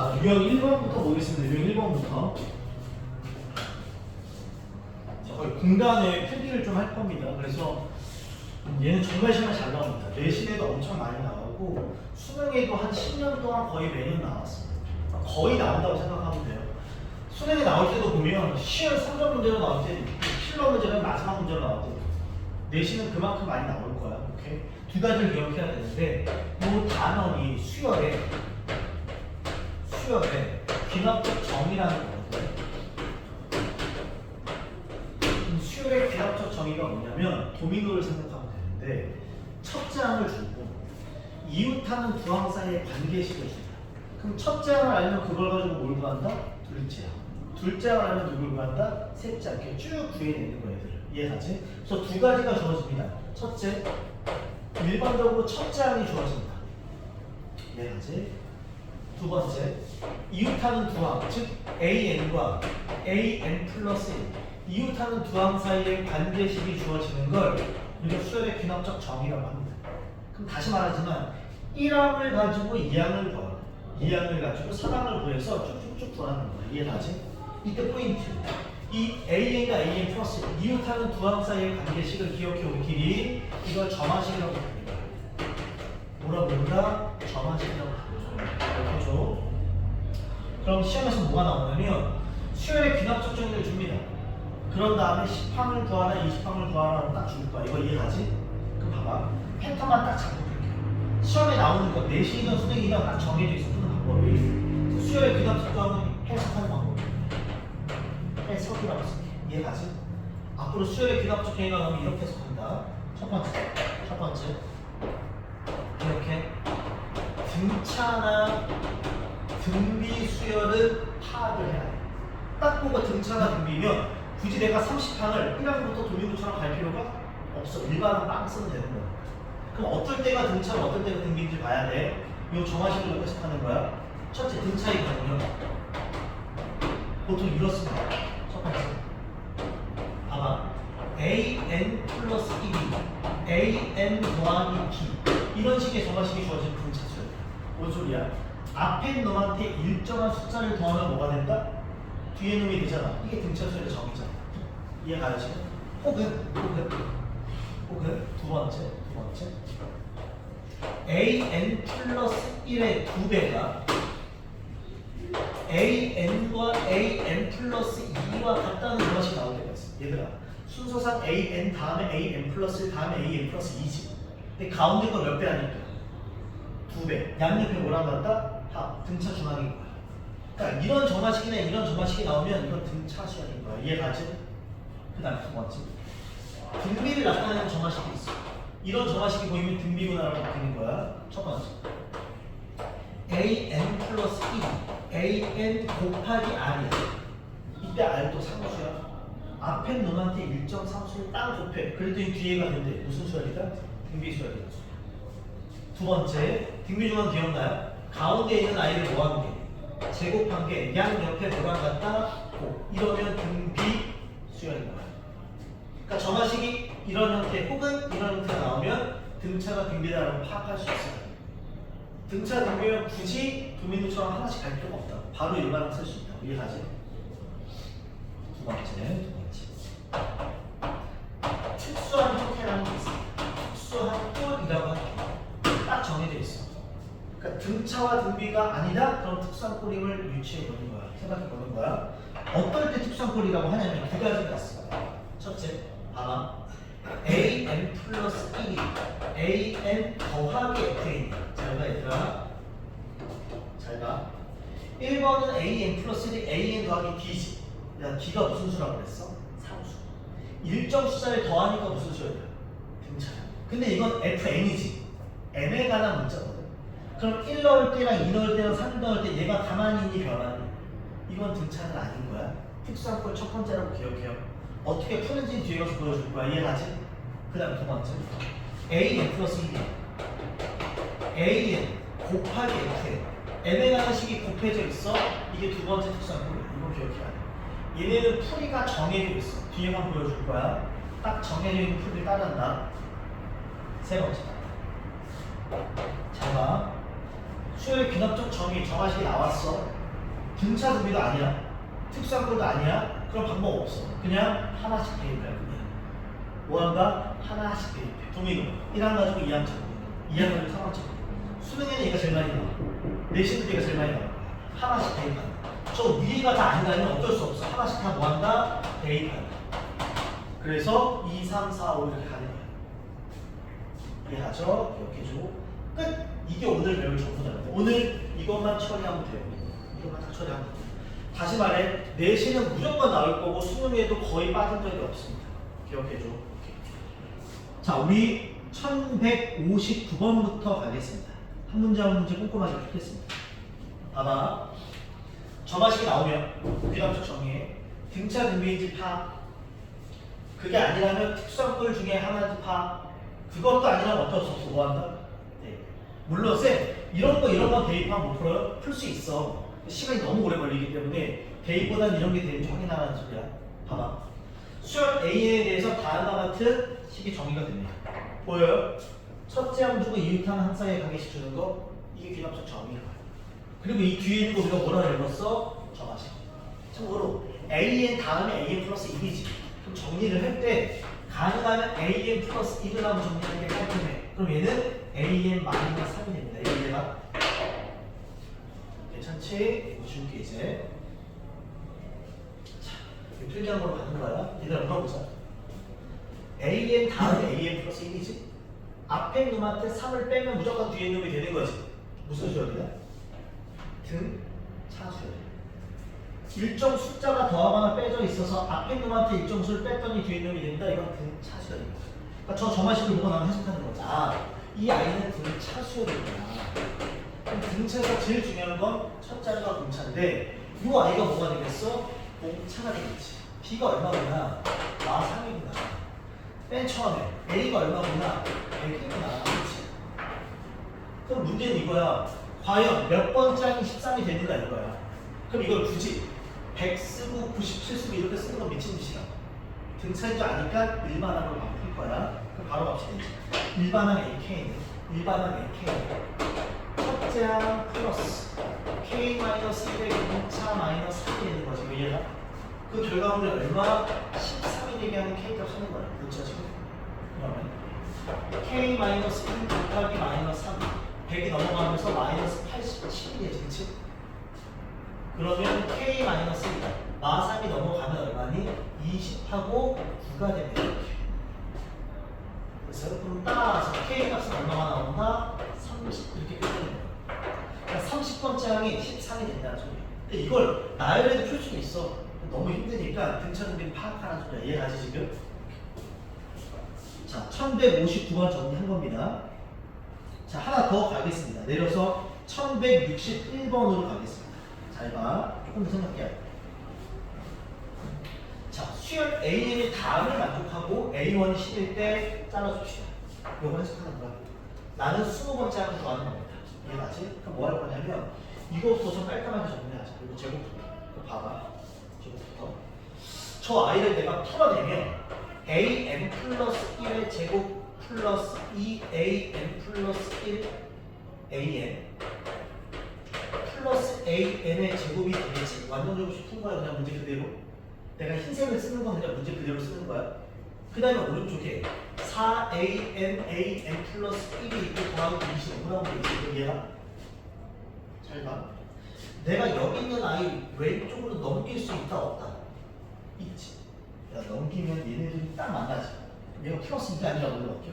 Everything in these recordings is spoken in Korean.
자, 유형 1번부터 보겠습니다. 유형 1번부터. 자, 거의 공간에 필기를 좀 할 겁니다. 그래서 얘는 정말 시험에 잘 나옵니다. 내신에도 엄청 많이 나오고 수능에도 한 10년 동안 거의 매년 나왔습니다. 거의 나온다고 생각하면 돼요. 수능에 나올 때도 보면 시험 3점 문제로 나올 때, 필러 문제는 마지막 문제로 나올 때 내신은 그만큼 많이 나올 거야. 오케이? 두 가지를 기억해야 되는데 이 단원이 수열에 귀납적 정의라는 거거든. 수열의 귀납적 정의가 뭐냐면 도미노를 생각하면 되는데 첫째 항을 주고 이웃하는 두 항 사이의 관계식을 준다. 그럼 첫째 항을 알면 그걸 가지고 뭘 구한다? 둘째 항. 둘째 항을 알면 누굴 구한다? 셋째 항. 이렇게 쭉 구해내는 거야, 얘들. 이해가지? 그래서 두 가지가 주어집니다. 첫째, 일반적으로 첫째 항이 주어집니다. 이해가지? 두 번째, 이웃하는 두 항, 즉 AN과 AN 플러스 1, 이웃하는 두 항 사이의 관계식이 주어지는 걸 우리가 수열의 귀납적 정의라고 합니다. 그럼 다시 말하지만 1항을 가지고 2항을 구하고 2항을 가지고 3항을 구해서 쭉쭉쭉 구하는 거야. 이해가지? 이때 포인트. 이 AN과 AN 플러스 1, 이웃하는 두 항 사이의 관계식을 기억해 오기끼리 이걸 점화식이라고 부릅니다. 뭐라 부른다? 점화식이라고 부릅니다. 이렇게 줘. 그럼 시험에서 뭐가 나오냐면 수열의 귀납적 정의를 줍니다. 그런 다음에 10항을 구하나 20항을 구하라고 딱 줄 거야. 이거 이해가지? 그럼 봐봐. 패턴만 딱 잡고 볼게요. 시험에 나오는 거 내신이든 수능이든 딱 정해져 있어. 푸는 방법이. 수열의 귀납적 정의 해석하는 방법이야. 해석이라고 쓸게. 이해가지? 앞으로 수열의 귀납적 정의가 나오면 이렇게 해석한다. 첫 번째 이렇게 등차나 등비 수열은 파악을 해야 돼. 딱 보고 등차나 등비면 굳이 내가 30항을 1항부터 도미노처럼 갈 필요가 없어. 일반은 빵 쓰면 되는 거야. 그럼 어떨 때가 등차고 어떨 때가 등비인지 봐야 돼. 이 정화식으로 해석하는 거야. 첫째, 등차의 경우는 보통 이렇습니다. 첫 번째, 봐봐. AN 플러스 1이 AN 더하기 B 이런 식의 정화식이 주어진 등차 수열. 뭔 소리야? 앞에 놈한테 일정한 숫자를 더하면 뭐가 된다? 뒤에 놈이 되잖아. 이게 등차 수열의 정의잖아. 이해가야지? 혹은 두 번째 AN 플러스 1의 2배가 AN과 AN 플러스 2와 같다는 것이 나올 때가 있어. 얘들아, 순서상 AN 다음에 AN 플러스 1 다음에 AN 플러스 2지. 근데 가운데 거 몇 배 아닐까? 2배. 양옆에 뭐랑 같다? 합. 등차 중앙인 거야. 그러니까 이런 정화식이나 이런 정화식이 나오면 이건 등차 수열인 거야. 이해가지? 그 다음에 두 번째, 등비를 나타내는 정화식이 있어. 이런 정화식이 보이면 등비구나라고 바뀌는 거야. 첫 번째, AN 플러스 1, AN 곱하기 R이야. 이때 R도 상수야. 앞에 놈한테 일정 상수를 딱 곱해. 그랬더니 뒤에가 된대. 무슨 수열이다? 등비 수열이다. 두 번째, 등비 중앙 기억나요? 가운데 있는 I를 뭐 한 게? 제곱한 게 양 옆에 뭐랑 같다? 곱. 이러면 등비 수열인 거야. 그러니까 정화식이 이런 형태 혹은 이런 형태가 나오면 등차가 등비다라고 파악할 수 있어요. 등차 등비면 굳이 도미노처럼 하나씩 갈 필요가 없다. 바로 일반항 쓸 수 있다. 이해가지? 두 번째. 특수한 형태라는 게 있습니다. 특수한 꼴이라고 하는 게 딱 정해져 있어. 그러니까 등차와 등비가 아니다? 그럼 특수한 꼴임을 유추해 보는 거야. 생각해 보는 거야. 어떨 때 특수한 꼴이라고 하냐면 두 가지가 있어. 첫째, 봐봐. AN 플러스 1이 AN 더하기 FA야. 잘 봐, 얘들아. 잘 봐. 1번은 AN 플러스 1이 AN 더하기 D지. 야, D가 무슨 수라고 그랬어? 상수. 일정 숫자를 더하니까 무슨 수야? 등차야. 근데 이건 FN이지. N에 관한 문자거든. 그럼 1 넣을 때랑 2 넣을 때랑 3 넣을 때 얘가 가만히 있니 변하니? 이건 등차는 아닌 거야. 특수한 꼴 첫 번째라고 기억해요. 어떻게 푸는지 뒤에 가서 보여줄 거야. 이해가지? 그 다음 두 번째, AN 플러스 1이야. AN 곱하기 F에 N에 관한 식이 곱해져 있어. 이게 두 번째 특수한 꼴이야. 이거 기억해야 돼. 얘네는 풀이가 정해져 있어. 뒤에만 보여줄 거야. 딱 정해져 있는 풀을 따른다. 세 번째, 잘 봐. 수열의 귀납적 정의 정화식이 나왔어. 등차 등비도 아니야. 특수항들도 아니야. 그럼 방법 없어. 그냥 하나씩 대입해. 그냥 뭐한다? 하나씩 대입해. 도미노 1항 가지고 2항 잡고 2항 가지고 3항 잡고 수능에는 얘가 제일 많이 나와. 내신도 얘가 제일 많이 나와. 하나씩 대입한다. 저 위에가 다 아니라면 어쩔 수 없어. 하나씩 다 뭐한다? 대입한다. 그래서 2, 3, 4, 5 이렇게 가는 거야. 이해하죠? 기억해주고 끝! 이게 오늘 배울 전부입니다. 오늘 이것만 처리하면 돼요. 이것만 다 처리하면 돼요. 다시 말해, 내신은 무조건 나올 거고 수능에도 거의 빠진 적이 없습니다. 기억해줘. 자, 우리 1159번부터 가겠습니다. 한 문제 한 문제 꼼꼼하게 풀겠습니다. 봐봐. 점화식이 나오면 귀납적 정의에 등차 등비인지 파. 그게 아니라면 특수항들 중에 하나인지 파. 그것도 아니라면 어쩔 수 없어. 뭐 한다? 네. 물론 쌤 이런 거 대입하면 못 풀어요? 풀 수 있어. 시간이 너무 오래 걸리기 때문에 대입보다는 이런 게 되는지 확인하라는 소리야. 봐봐. 수열 A에 대해서 다음과 같은 식이 정의가 됩니다. 보여요? 첫째 항 주고 이웃항 항상에 관계식 주는 거 이게 귀납적 정의야. 그리고 이 뒤에 있는 거 우리가 뭐라 읽었어? 정화식. 참고로 AN 다음에 AN 플러스 1이지. 그럼 정리를 할 때 가능하면 AN 플러스 1을 하면 정리하는 게 깔끔해. 그럼 얘는 AN 마이너스 3이 됩니다. 얘가 괜찮지? 이거 줄게 이제. 자, 필기한 걸로 가는 거야. 얘들아 물어보자. AN 다음에 AN 플러스 1이지? 앞에 놈한테 3을 빼면 무조건 뒤에 놈이 되는 거지. 무슨 수열이야? 등차수열. 일정 숫자가 더하거나 빼져 있어서 앞에 놈한테 일정 수를 뺐더니 뒤에 놈이 된다. 이건 등차수열입니다. 그러니까 저 점화식을 보고 나면 해석하는 거지. 아, 이 아이는 등차수열이구나. 그럼 등차에서 제일 중요한 건 첫자리가 공차인데 이 아이가 뭐가 되겠어? 공차가 되겠지. B가 얼마구나? 마3이구나. 맨 처음에 A가 얼마구나? 100이구나. 그렇지? 그럼 문제는 이거야. 과연 몇 번째 항이 13이 되는가 이거야. 그럼 이걸 굳이 100 쓰고 97 쓰고 이렇게 쓰는 건 미친 짓이야. 등차인 줄 아니까 일반항을 막 풀 거야. 그럼 바로 갑시다. 일반항 AK는 일반항 AK는 첫째 항 플러스 K-100의 공차 마이너스 3이 되는 거지. 이해가? 그 결과물이 얼마? 13이 되게 하는 K값 쓰는 거야. 그렇죠 지금? 그러면 K-1 곱하기 마이너스 3 100이 넘어가면서 마이너스 87이지, 그치? 그러면 K-1이다. 마3이 넘어가면 얼마니? 20하고 9가 되면 이렇게. 그래서 그럼 따라서 K값은 얼마가 나온다? 30 이렇게 끝내는 거야. 그러니까 30번째 항이 13이 된다는 소리야. 근데 이걸 나열해도 풀 수는 있어. 너무 힘드니까 등차등비를 파악하라는 소리야. 이해가지 지금? 자, 1159번 정리한 겁니다. 자, 하나 더 가겠습니다. 내려서 1161번으로 가겠습니다. 잘 봐. 조금 더 생각해야 돼. 자, 수열 AN이 다음을 만족하고 A1이 10일 때 잘라줍시다. 이거 해석하는 거야. 나는 20번째 항을 좋아하는 겁니다. 이해가지? 그럼 뭐 할 거냐면 이것부터 좀 깔끔하게 정리하자. 그리고 제곱부터. 이거 봐봐. 제곱부터. 저 아이를 내가 풀어내면 AN 플러스 1의 제곱 플러스 2AN 플러스 1 AN 플러스 AN의 제곱이 되겠지. 완전 제곱식 푼 거야. 그냥 문제 그대로. 내가 흰색을 쓰는 건 그냥 문제 그대로 쓰는 거야. 그 다음에 오른쪽에 4AN AN 플러스 1이 있고 더하기 25라고 돼 있어. 얘가 잘 봐. 내가 여기 있는 아이 왼쪽으로 넘길 수 있다 없다? 있지. 야, 넘기면 얘네들이 딱 만나지. 얘가 플러스 2가 아니라 뭘로 바뀌어?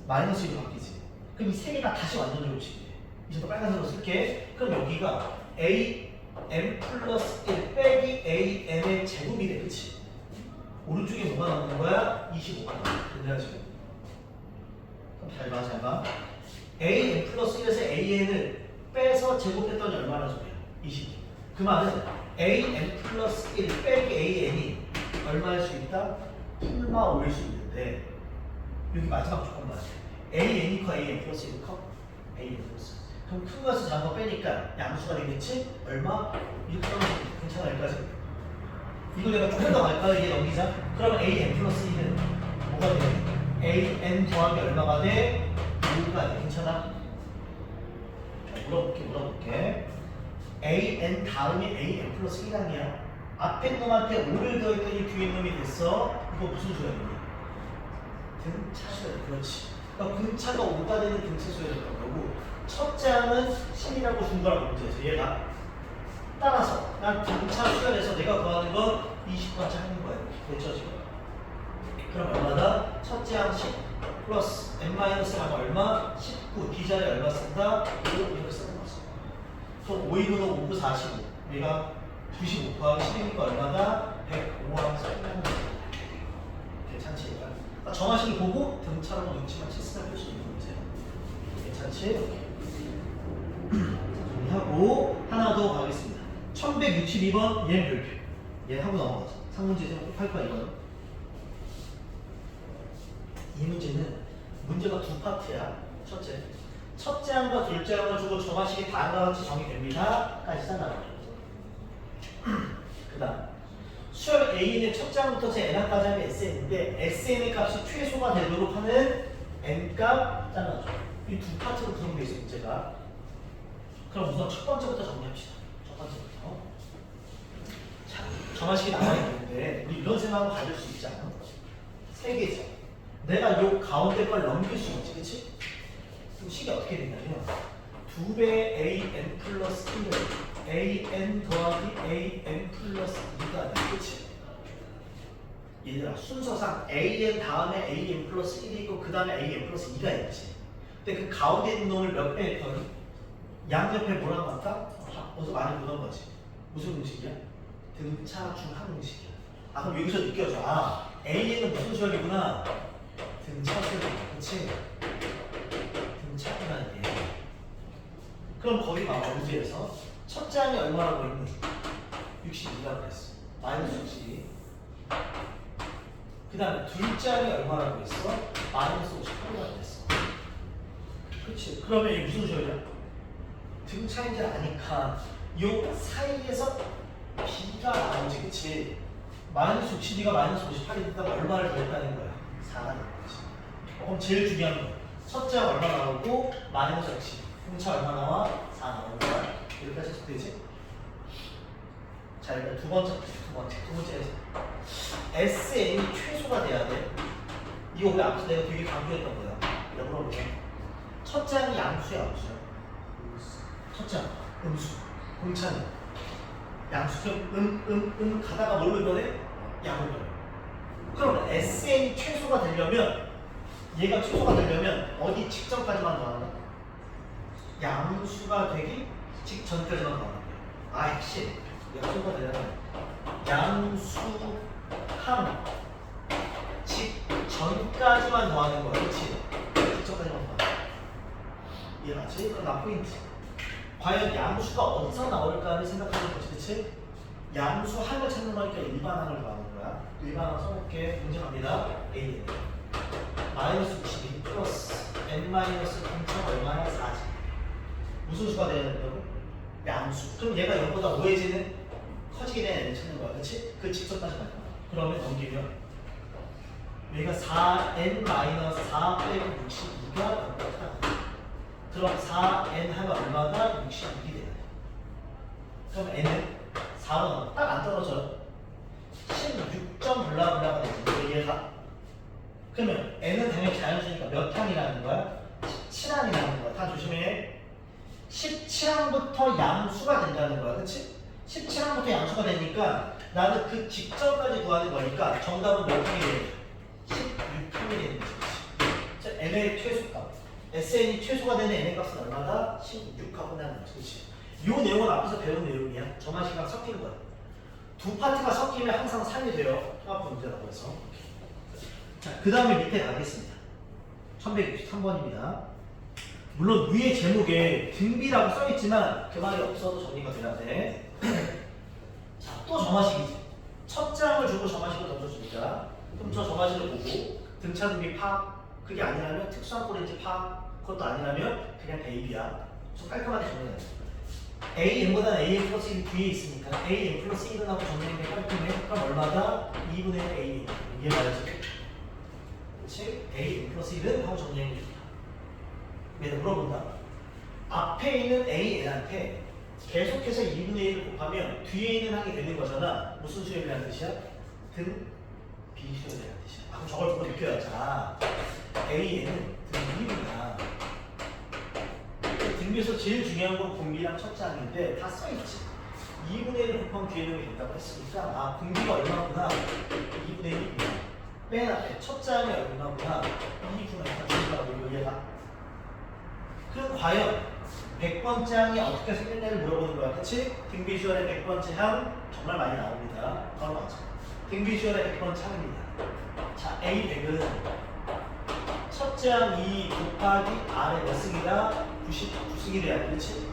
마이너스 1로 바뀌지. 그럼 이 세 개가 다시 완전 제곱식이 돼. 이제 또 빨간색으로 쓸게. 그럼 여기가 AN 플러스 1 빼기 AN의 제곱이 돼. 그치? 오른쪽에 뭐가 나오는 거야? 25가 나오는 거야. 지금. 그럼 잘 봐, 잘 봐. AN 플러스 1에서 AN을 빼서 제곱했더니 얼마나 소리야? 20. 그 말은 AN 플러스 1 빼기 AN이 얼마일 수 있다? 풀마 5일 수 있는데 여기 마지막 조건만 AN이 커 AN 플러스 1 커? AN 플러스. 그럼 큰 것을 작은 거 빼니까 양수가 되겠지? 얼마? 이렇게 하면 괜찮아 여기까지? 이거 내가 조금 더 갈까요? 이게 넘기자. 그러면 AN 플러스 1은 뭐가 돼? AN 더하기 얼마가 돼? 5가 돼. 괜찮아? 물어볼게. an 다음이 an 플러스 1항이야. 앞에 놈한테 5를 더했더니 뒤에 놈이 됐어. 이거 무슨 수열이니? 등차 수열. 그렇지. 그러니까 분차가 5가 되는 등차 수열이라는 거고, 첫째 항은 10이라고 준 거라고 문제에서 얘가 따라서 난 등차 수열에서 내가 구하는 건 20번째 하는 거야. 됐죠 지금? 그럼 얼마다? 첫째 항 10 플러스 n-랑 얼마? 19. D자리에 얼마 쓴다? 5 이렇게 쓰는 거지. 그럼 5이분은 5구 45. 얘가 95 곱하기 10이니까 얼마다? 105항 쓰는 거지. 괜찮지? 그러니까 정하식을 보고 등차로 눈치만 치스를 할 수 있는 문제야. 괜찮지? 정리하고 하나 더 가겠습니다. 1162번 얘 별표. 얘 하고 넘어가자. 상문제 좀 할 거야 이거는. 이 문제는 문제가 두 파트야. 첫째 항과 둘째 항을 주고 정하식이 다음과 같이 정의됩니다. 까지잖아. 그 다음 수열 A의 첫째 항부터 제 N항까지 하면 SN인데 SN의 값이 최소가 되도록 하는 N값 잘라줘. 이 두 파트로 구성되어 있어 문제가. 그럼 우선 첫 번째부터 정리합시다. 첫 번째부터. 자, 정하식이 나와 있는데 우리 이런 생각을 가질 수 있지 않아? 세 개죠. 내가 요 가운데 걸 넘길 수 있지, 그치? 그럼 식이 어떻게 되냐면 2배 an 플러스 1을 an 더하기 an 플러스 2가 돼, 그치? 얘들아 순서상 an 다음에 an 플러스 1이 있고 그 다음에 an 플러스 2가 있지. 근데 그 가운데 있는 놈을 몇 배 했더니 양옆에 뭐라고 할까? 어디서 많이 보던 거지. 무슨 음식이야? 등차 중 한 음식이야. 아 그럼 여기서 느껴져. 아 A는 무슨 수열이구나. 등차 수열이야. 그치? 등차구나 이게. 그럼 거기 봐봐 문제에서 첫째 항이 얼마라고 했니? 62라고 했어. 마이너스 62. 그 다음에 둘째 항이 얼마라고 했어? 마이너스 58이라고 했어. 그치? 그러면 이게 무슨 수열이야? 등차인지 아니까 요 사이에서 B가 나오지, 그치? 마이너스 62가 마이너스 58이니까 얼마를 더했다는 거야? 4가 되는 거지. 그럼 제일 중요한 거 첫째가 얼마 나오고 마이너스 60 등차 얼마 나와? 4 나오는 거야. 여기까지 해석되지? 자 일단 두 번째 SN이 최소가 돼야 돼. 이거 왜 앞서 내가 되게 강조했던 거야? 이거 물어보자. 첫째 항이 양수야 암수야? 첫째 항 음수 공차는 양수점 가다가 뭘로 변해? 양으로 변해. 그럼 SN이 최소가 되려면 얘가 최소가 되려면 어디 직전까지만 더한다? 양수가 되기 직전까지만 더한다. 아 역시 얘가 최소가 되려면 양수함 직전까지만 더하는 거야. 그렇지? 직전까지만 더한다. 이해가지? 그럼 나 포인트. 과연 양수가 어디서 나올까를 생각하는 거지, 그치? 양수항을 찾는 거니까 일반항을 구하는 거야. 일반항 써볼게. 문제 갑니다. A 마이너스 62 플러스 n 마이너스 0차 얼마야? 4지. 무슨 수가 돼야 된다고? 양수. 그럼 얘가 0보다 5해지는 커지게 되는 n을 찾는 거야, 그치? 그 직선까지 갈 거야. 그러면 넘기면 얘가 4n 마이너스 4 빼고 62가 반복하다. 그럼 4n 하면 얼마가? 62이 돼요. 그럼 n은 4로 딱 안 떨어져요. 16점 블라블라가 되죠. 얘가. 그러면 n은 당연히 자연수니까 몇 항이라는 거야? 17항이라는 거야. 다 조심해. 17항부터 양수가 된다는 거야. 그치? 17항부터 양수가 되니까 나는 그 직전까지 구하는 거니까 정답은 몇 항이 되는 거야? 16항이 되는 거지. n의 최소값. SN이 최소가 되는 n의 값은 얼마다? 16하고 나는 거지. 그치? 이 내용은 앞에서 배운 내용이야. 정하식이랑 섞이는 거야. 두 파트가 섞이면 항상 3이 돼요. 통합 문제라고 해서. 자, 그 다음에 밑에 가겠습니다. 1163번입니다. 물론 위에 제목에 등비라고 써있지만 그 말이 없어도 정리가 돼야 돼. 자, 또 정하식이지. 첫째 항을 주고 정하식을 던져줍니다. 그럼 저 정하식을 보고 등차 등비 파악. 그게 아니라면 특수한 꼴인지 파악. 그것도 아니라면 그냥 AB야. 좀 깔끔하게 정리해야 돼. AN보다는 AN 플러스 1이 뒤에 있으니까 AN 플러스 1은 하고 정리하는 게 깔끔해. 그럼 얼마다? 2분의 1 AN. 이게 말이지. 그치? AN 플러스 1은 하고 정리하는 게 좋다. 얘는 물어본다. 앞에 있는 AN한테 계속해서 2분의 1을 곱하면 뒤에 있는 항이 되는 거잖아. 무슨 수열이라는 뜻이야? 등 비수열이라는 뜻이야. 아, 그럼 저걸 보고 느껴요. 자, AN은 등비구나. 등비에서 제일 중요한 건 공비랑 첫째 항인데 다 써있지. 2분의 1을 곱하면 뒤에 있는 게 된다고 했으니까 아, 공비가 얼마구나? 2분의 1이구나. 맨 앞에 첫째 항이 얼마구나? 2분의 1을 준다고 얘가. 그럼 과연 100번째 항이 어떻게 생겼냐를 물어보는 거야. 그치? 등비주얼의 100번째 항 정말 많이 나옵니다. 바로 맞아. 등비주얼의 100번째 항입니다. 자, A100은 첫째 항 2 곱하기 R의 몇 승이다? 99승이 돼야 돼. 그치?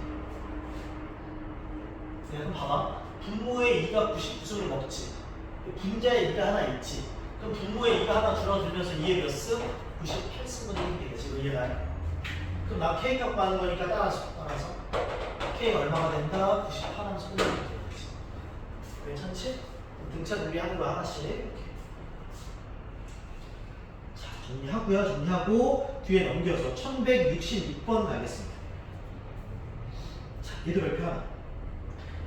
네, 그럼 봐봐. 분모의 2가 99승을 먹지. 분자의 2가 하나 있지. 그럼 분모의 2가 하나 줄어들면서 2의 몇 승? 98승분의 1이 되겠지. 이거 이해가요? 그럼 나 K 값 구하는 거니까 따라서 K 얼마가 된다? 98하면 손을 되겠지. 괜찮지? 등차 분리하는 거 하나씩 이렇게. 자, 정리하고요. 정리하고 뒤에 넘겨서 1166번 가겠습니다. 자, 얘도 별표 하나.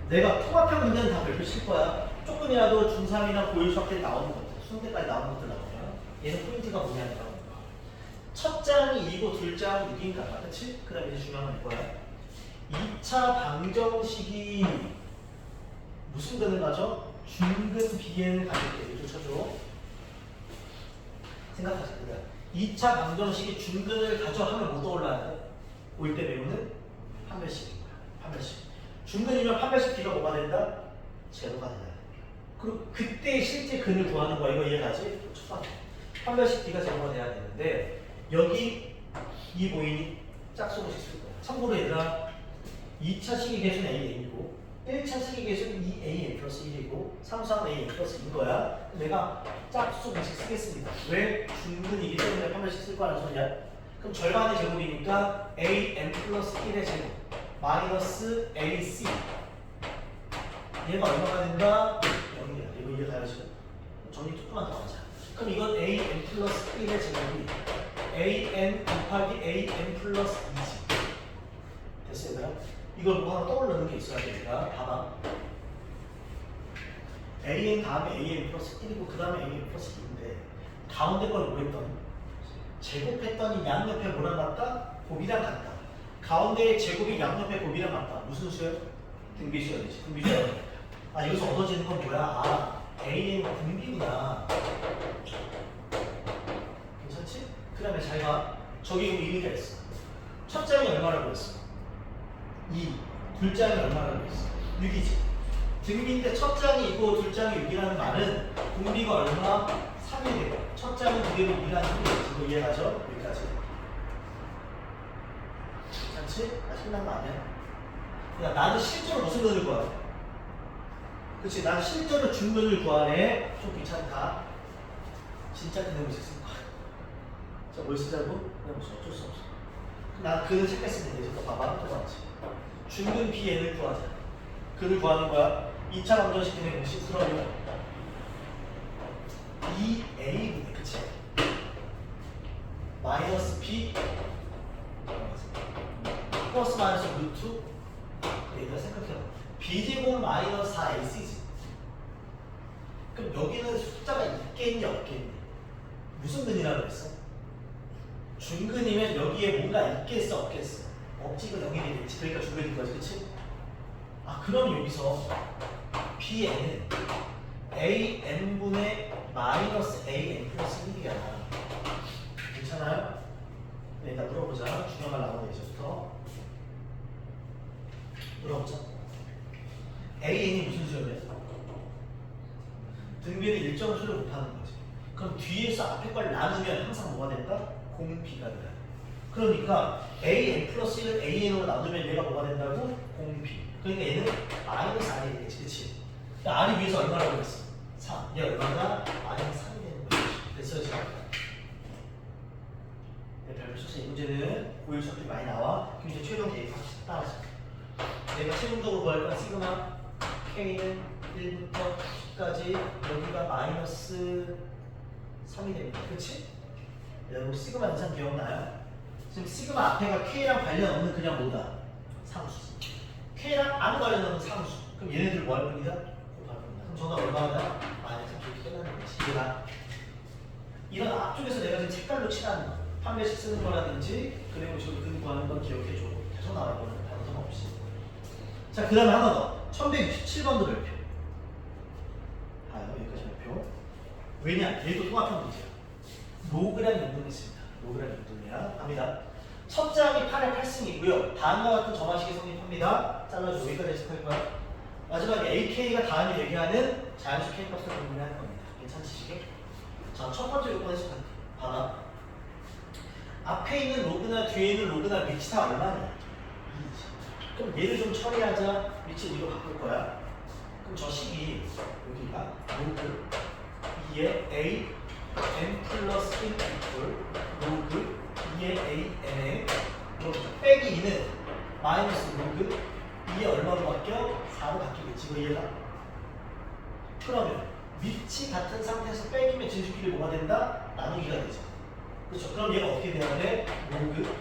내가 통합형 문제는 다 별표 칠 거야. 조금이라도 중3이나 고1 수학 때 나오는 것들, 수능때까지 나오는 것들 나오면 얘는 포인트가 뭐냐면 첫 장이 2고 둘 장은 6인가? 그치? 그 다음에 이제 중요한 건 이거야. 2차 방정식이 무슨 근을 가져? 중근 비행을 가질 때 이렇게 쳐줘. 생각하세요. 2차 방정식이 중근을 가져 하면 뭐 떠올라야 돼? 올 때 배우는 판별식인 거야. 판별식. 중근이면 판별식 B가 뭐가 된다? 제로가 된다. 그리고 그때 실제 근을 구하는 거야. 이거 이해가지? 첫 번째. 판별식 B가 제로가 돼야 되는데 여기 이 모임이 짝수로씩 쓸 거야. 참고로 얘들아 2차 식의 개수는 AN이고 1차 식의 개수는 2AN 플러스 1이고 3, 4는 AN 플러스 2인 거야. 내가 짝수 공식 쓰겠습니다. 왜? 중근이기 때문에 판별식 쓸 거라는 소리야. 그럼 절반의 제곱이니까 AN 플러스 1의 제곱 마이너스 AC 얘가 얼마가 된다? 0이야. 이거 이해가야지. 정리 조금만 더 하자. 그럼 이건 AN 플러스 1의 제곱이 AN 곱하기 AN 플러스 2지. 됐어 얘들아? 이걸 뭐 하나 떠올리는 게 있어야 되니까 봐봐. AN 다음에 AN 플러스 1이고 그 다음에 AN 플러스 2인데 가운데 걸 뭐 했더니 제곱했더니 양옆에 뭐랑 같다? 곱이랑 같다. 가운데의 제곱이 양옆에 곱이랑 같다. 무슨 수열? 등비수열이지. 등비수열. 아 여기서 얻어지는 건 뭐야? 아 AN 등비구나. 괜찮지? 그 다음에 잘 봐. 저기 의미가 있어. 첫 장이 얼마라고 했어? 2. 둘 장이 얼마라고 했어? 6이지. 등비인데 첫 장이 2고 둘 장이 6이라는 말은 공비가 얼마? 3이 되고 첫 장은 2개로 2라는 소리지. 이거 이해가죠? 여기까지. 괜찮지? 나 신난 거 아니야? 야, 나는 실제로 무슨 근을 구하래? 그치? 난 실제로 중근을 구하래. 좀 괜찮다. 진짜 그놈이 있을 거야. 자, 뭘 쓰자고? 그냥 무슨 어쩔 수 없어. 난 근을 찾겠습니다. 이제 또 봐봐. 또 봤지. 중근 BN을 구하자. 근을 구하는 거야. 2차 방정식의 공식 풀어요. 2A분의 그치? 마이너스 B 플러스 마이너스 루트 얘가 생각해봐. B제곱 마이너스 4AC지. 그럼 여기는 숫자가 있겠니 없겠니? 무슨 근이라고 했어? 중근이면 여기에 뭔가 있겠어 없겠어? 없지. 이거 0이 되겠지. 그러니까 중근인 거지. 그치? 아 그럼 여기서 Bn은 AN분의 마이너스 AN 플러스 1이야. 괜찮아요? 네, 일단 물어보자. 중요한 말 나오네 이제부터. 물어보자. AN이 무슨 수열이야? 등비는 일정한 수를 곱하는 거지. 그럼 뒤에서 앞에 걸 나누면 항상 뭐가 된다? 공비가 된다. 그러니까 AN 플러스 1을 AN으로 나누면 얘가 뭐가 된다고? 공비. 그러니까 얘는 마이너스 R이 되겠지. 그치? 그러니까 R이 위에서 얼마라고 했어? 3. 얘 얼마나? 마이너스 3이 되는 거지. 됐어요 지금? 네, 별표 쳐서 이 문제는 고일 수학들이 많이 나와. 그럼 이제 최종 대입합시다. 따라서 내가 최종적으로 구할 건 시그마 K는 1부터 10까지 여기가 마이너스 3이 됩니다. 그치? 여러분 시그마 인상 기억나요? 지금 시그마 시그마 앞에가 K랑 관련 없는 그냥 뭐다? 상수. K랑 아무 관련 없는 상수. 그럼 얘네들 뭐 할 겁니다? 곱할 겁니다. 그럼 전화 얼마나? 마이너스 이렇게 끝나는 거지. 얘가 이런 앞쪽에서 내가 지금 색깔로 칠하는 거, 판매식 쓰는 거라든지 그리고 저기 근구하는 건 기억해줘. 계속 나와 이거는 단성 없이. 자, 그 다음에 하나 더. 1167번도 별표. 봐요, 여기까지 별표. 왜냐? 얘도 통합형 문제야. 로그램 연동이 있습니다. 로그램 연동이야. 갑니다. 첫 장이 8의 8승이고요. 다음과 같은 점화식이 성립합니다. 잘라주고 여기까지 해석할 거야. 마지막에 AK가 다음이 얘기하는 자연수 K값을 공유하는 겁니다. 괜찮으시게? 자, 첫 번째 요건 해석할게. 봐봐. 앞에 있는 로그나 뒤에 있는 로그나 밑이 다 얼마냐? 2지. 그럼 얘를 좀 처리하자. 밑을 2로 바꿀 거야. 그럼 저 식이 여기가 로그 2의 A n 플러스 1 이퀄 로그 2의 a n에 빼기 2는 마이너스 로그 2에 얼마로 바뀌어? 4로 바뀌겠지. 이거 이해가? 그러면 밑이 같은 상태에서 빼기면 진수끼리 뭐가 된다? 나누기가 되죠. 그렇죠. 그럼 얘가 어떻게 돼야 돼? 로그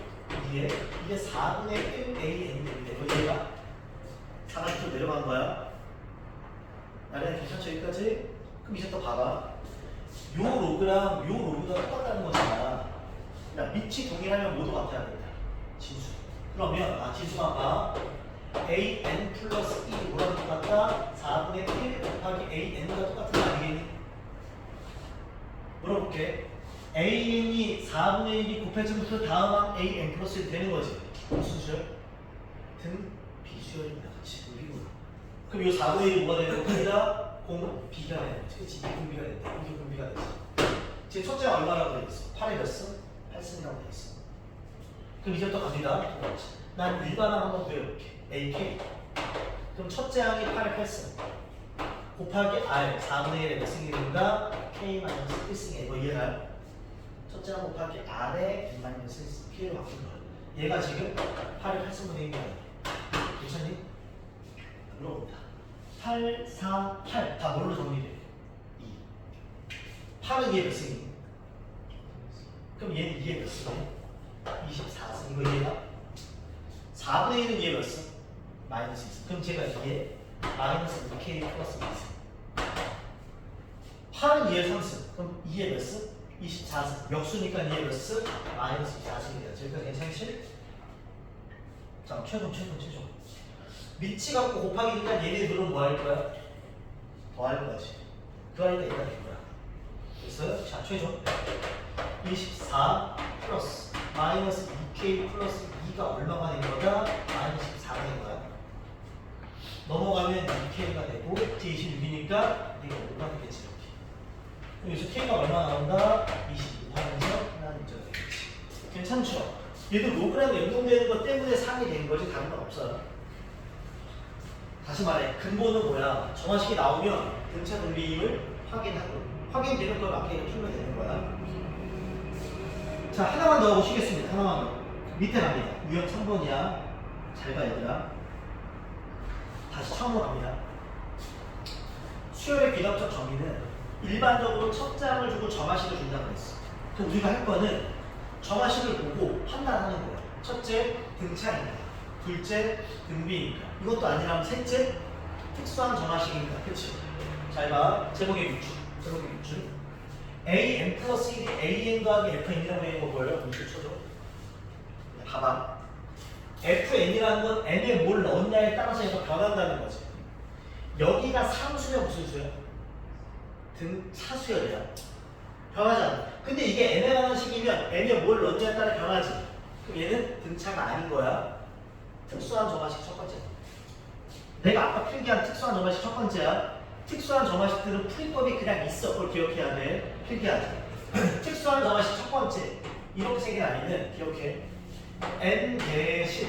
2에 이게 4분의 1 a n이 됩니다. 이거 이해가? 4가 밑으로 내려간 거야. 나래는 괜찮죠? 여기까지? 그럼 이제 또 봐봐. 요 로그랑 요 로그가 똑같다는 거잖아. 야, 밑이 동일하면 모두 같아야 된다. 진수. 그러면 진수만 봐. a n 플러스 2 뭐랑 똑같다? 4분의 1 곱하기 a n과 똑같은 거 아니겠니? 물어볼게. a n이 4분의 1이 곱해지면서 다음은 a n 플러스 1 되는 거지. 무슨 수열? 등 비수열입니다. 그치? 우리고. 그럼 이 4분의 1이 뭐가 되는 겁니다? 공 B가 되는 거지. 그치? 이게 공비가 된다. 이게 공비가 되지. 지금 첫째가 얼마라고 돼 있어? 8의 몇 승? 8승이라고 돼 있어. 그럼 이제 또 갑니다. 두 번째. 난 일반항 한번 배워볼게. AK. 그럼 첫째 항이 8의 8승. 곱하기 R. 4분의 1의 몇 승이 되는가? K-1승이야. 이거 이해가요? 첫째 항 곱하기 R의 N-1승. K로 바꾼 거야. 얘가 지금 8의 8승분의 1이야. 괜찮니? 물어봅니다. 8, 4, 8. 다 뭘로 정리돼? 2. 8은 2의 몇 승이? 그럼 얘는 2의 몇 승이야? 24승. 이거 이해가? 4분의 1은 2의 몇 승? 마이너스 2승. 그럼 제가 2의 마이너스 2K 플러스 2승. 8은 2의 3승. 그럼 2의 몇 승? 24승. 역수니까 2의 몇 승? 마이너스 24승이다. 저기까지 괜찮지? 자, 최종. 밑이 갖고 곱하기니까 얘네들은 뭐 할 거야? 더 할 거지. 그러니까 얘가 될 거야. 그래서 자, 최종 24 플러스 마이너스 2K 플러스 2가 얼마가 된 거다? 마이너스 4가 된 거야. 넘어가면 2K가 되고 D26이니까 이거 5가 되겠지. 이렇게. 그럼 여기서 K가 얼마 나온다? 22 하면서 하나는 문제가 되겠지. 괜찮죠? 얘도 로그랑 연동되는 것 때문에 상이 된 거지 다른 건 없어요. 다시 말해, 근본은 뭐야? 정화식이 나오면 등차 분비임을 확인하고 확인되는 걸 맞게 풀면 되는 거야. 자, 하나만 더 보시겠습니다. 하나만 더. 밑에 갑니다. 유형 3번이야. 잘 봐, 얘들아. 다시 처음으로 갑니다. 수열의 비답적 정의는 일반적으로 첫 장을 주고 정화식을 준다고 했어. 그럼 우리가 할 거는 정화식을 보고 판단하는 거야. 첫째, 등차입니다. 둘째, 등비니까. 이것도 아니라면 셋째, 특수한 정화식입니다. 그치? 잘 봐. 제목의 밑줄. a n 플러스 1이 a n 더하기 f n이라고 되는 거 보여요? 밑줄 쳐줘. 봐봐. f n이라는 건 n에 뭘 넣었냐에 따라서 얘가 변한다는 거지. 여기가 상수야 무슨 수야? 등차수열이야. 변하잖아. 근데 이게 n에 관한 식이면 n에 뭘 넣었냐에 따라 변하지. 그럼 얘는 등차가 아닌 거야. 특수한 점화식 첫 번째. 내가 아까 필기한 특수한 점화식 첫 번째야. 특수한 점화식들은 풀이법이 그냥 있어. 그걸 기억해야 돼. 필기하지. 특수한 점화식 첫 번째. 이렇게 세 개 아니면 기억해. n 대신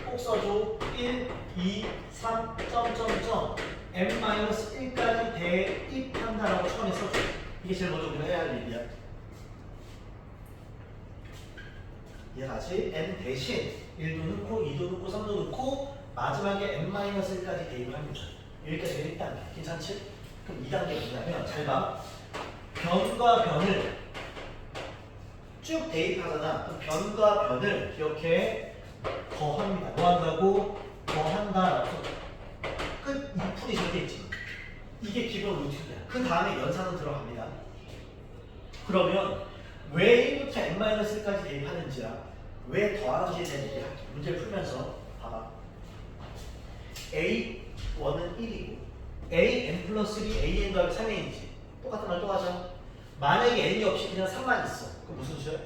꼭 써줘. 1, 2, 3, 점점점 n-1까지 대입한다라고 처음에 써줘. 이게 제일 먼저 우리가 해야 할 일이야. 이해가지? n 대신 1도 넣고 2도 넣고 3도 넣고 마지막에 n-1까지 대입을 하면 돼. 여기까지 1단계. 괜찮지? 그럼 2단계가 뭐냐면 잘 봐. 변과 변을 쭉 대입하잖아. 그럼 변과 변을 기억해. 더합니다. 뭐 한다고? 더한다라고. 끝. 이 풀이 절대 있지. 이게 기본 루틴이야. 그 다음에 연산은 들어갑니다. 그러면 왜 1부터 n-1까지 대입하는지야. 왜 더하는지에 대한 얘기를 할게. 문제를 풀면서 봐봐. A1은 1이고 AN 플러스 1이 AN 더하기 3AN이지. 똑같은 말 또 하자. 만약에 N이 없이 그냥 3만 있어. 그럼 무슨 수야?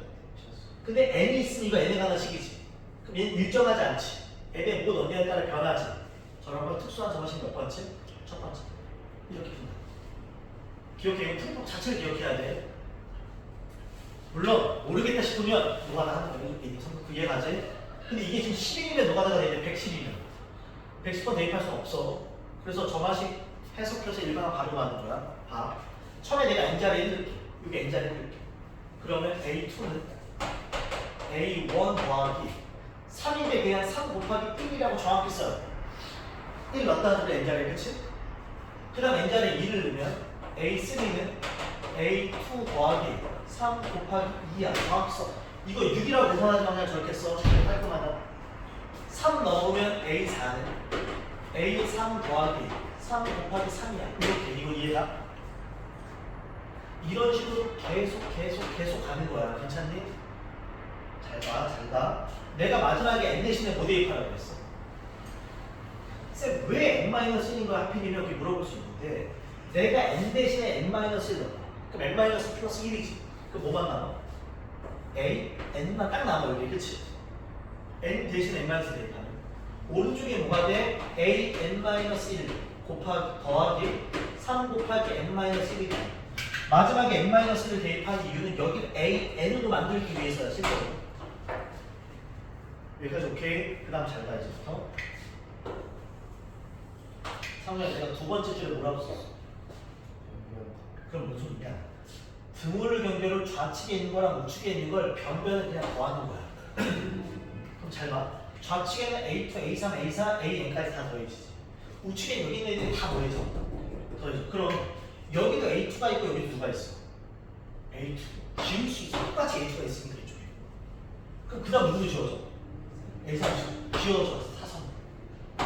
근데 N이 있으니까 N에 관한 식이지. 그럼 얘는 일정하지 않지. N에 뭐 넣느냐에 따라 변하지. 저런 건 특수한 점화식 몇 번째? 첫 번째. 이렇게 푼다. 기억해. 이거 풀법 자체를 기억해야 돼. 물론 모르겠다 싶으면 노가다 하는 거예요. 그 이해가지? 근데 이게 지금 10이면 노가다가 되는데 110이면 110번 대입할 수는 없어. 그래서 점화식 해석해서 일반화 발음하는 거야. 봐. 처음에 내가 n자리에 넣을게. 여기 n자리에 넣을게. 그러면 A2는 A1 더하기 3인데 그냥 3 곱하기 1이라고 정확히 써요. 1 넣었다는 소리 n자리에, 그치? 그 다음 n자리에 2를 넣으면 A3는 A2 더하기 3 곱하기 2야. 정확히 써. 이거 6이라고 계산하지 마. 그냥 저렇게 써. 정말 깔끔하다. 3 넣으면 A4는 A3 더하기 3 곱하기 3이야. 이렇게. 이거 이해가? 이런 식으로 계속 가는 거야. 괜찮니? 잘 봐, 잘 봐. 내가 마지막에 n 대신에 뭐 대입하라고 했어? 쌤, 왜 n-1인 거야? 하필이면 이렇게 물어볼 수 있는데 내가 n 대신에 n-1을 넣어. 그럼 n- 플러스 1이지. 그럼 뭐만 남아? a, n만 딱 남아 여기. 그치? n 대신 n-1 대입하면 오른쪽에 뭐가 돼? a, n-1 곱하기 더하기 3 곱하기 n-1이 돼. 마지막에 n-1을 대입한 이유는 여기를 a, n으로 만들기 위해서야. 실제로. 여기까지 오케이? 그 다음 잘 봐. 이제부터 상우야, 내가 두 번째 줄에 뭐라고 썼어? 그럼 무슨 소리냐? 드물 경계로 좌측에 있는 거랑 우측에 있는 걸 변변을 그냥 더하는 거야. 그럼 잘 봐. 좌측에는 A2, A3, A4, AN까지 다 더해지지. 우측에 여기 있는 애들이 다 더해져. 그럼 여기도 A2가 있고 여기도 누가 있어? A2. 지울 수 있어. 똑같이 A2가 있으니까 이쪽에. 그럼 그 다음 누구 지워져? A3 지워져. 사선.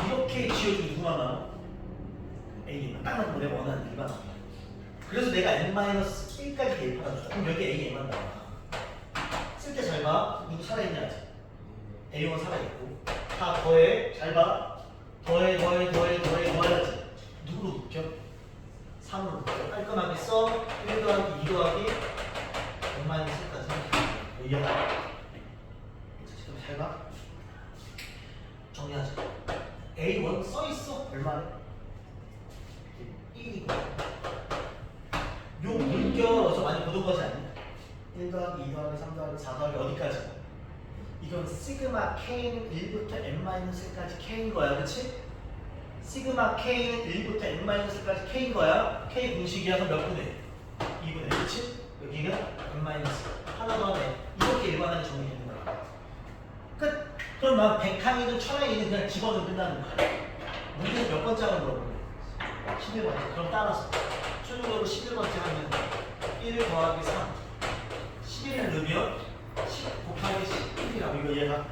이렇게 지워주면 누구만 나와? A만. 딱 내가 원하는 일반 나와. 그래서 내가 n-1까지 대입하다. 그럼 여기 AN만 나와. 쓸 때 잘 봐. 누구 살아있냐 아직? A1 살아있고. 다 더해. 잘 봐. 더해야지. 누구로 묶여? 3으로 묶여. 깔끔하게 써. 1 더하기 2 더하기 n-1까지. 이해가? 지금 잘 봐. 정리하자. A1 써있어. 얼마래? 1이고. 요 물결에서 많이 보던 것이 아니야. 1 더하기 2 더하기 3 더하기 4 더하기 어디까지? 이건 시그마 K는 1부터 n-1까지 K인 거야. 그치? 시그마 K는 1부터 n-1까지 K인 거야. K 공식이야. 그럼 몇 분의? 2분의. 그치? 여기가 n-. 하나 더 하네. 이렇게 일반하게 정리되는 거야. 끝! 그럼 난 100항이든 1000항이든 그냥 집어넣으면 끝나는 거야. 문제는 몇 번째 하는 거야? 11번째. 그럼 따라서 최종적으로 11번째 하면 1 더하기 3 11을 넣으면 10 곱하기 11이라고. 이거 얘가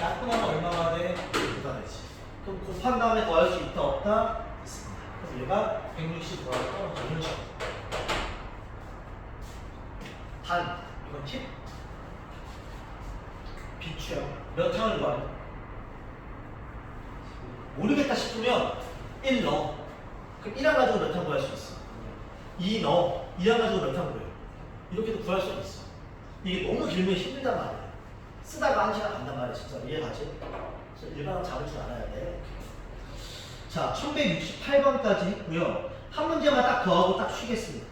약분하면 얼마가 돼? 6가 되지. 그럼 곱한 다음에 더할 수 있다 없다? 있습니다. 그래서 얘가 160 더하기 떨어져. 이런 식으로. 단 이건 팁. 비추형 몇 항을 구하냐? 모르겠다 싶으면 1 넣어. 그럼 1항 가지고 몇 항 구할 수 있어? 2 넣어. 2항 가지고 몇 항 구해? 이렇게도 구할 수 있어. 이게 너무 길면 힘들단 말이야. 쓰다가 1시간 간단 말이야. 진짜 이해가지? 그래서 일반은 잡을 줄 알아야 돼. 자, 1168번까지 했고요. 한 문제만 딱 더하고 딱 쉬겠습니다.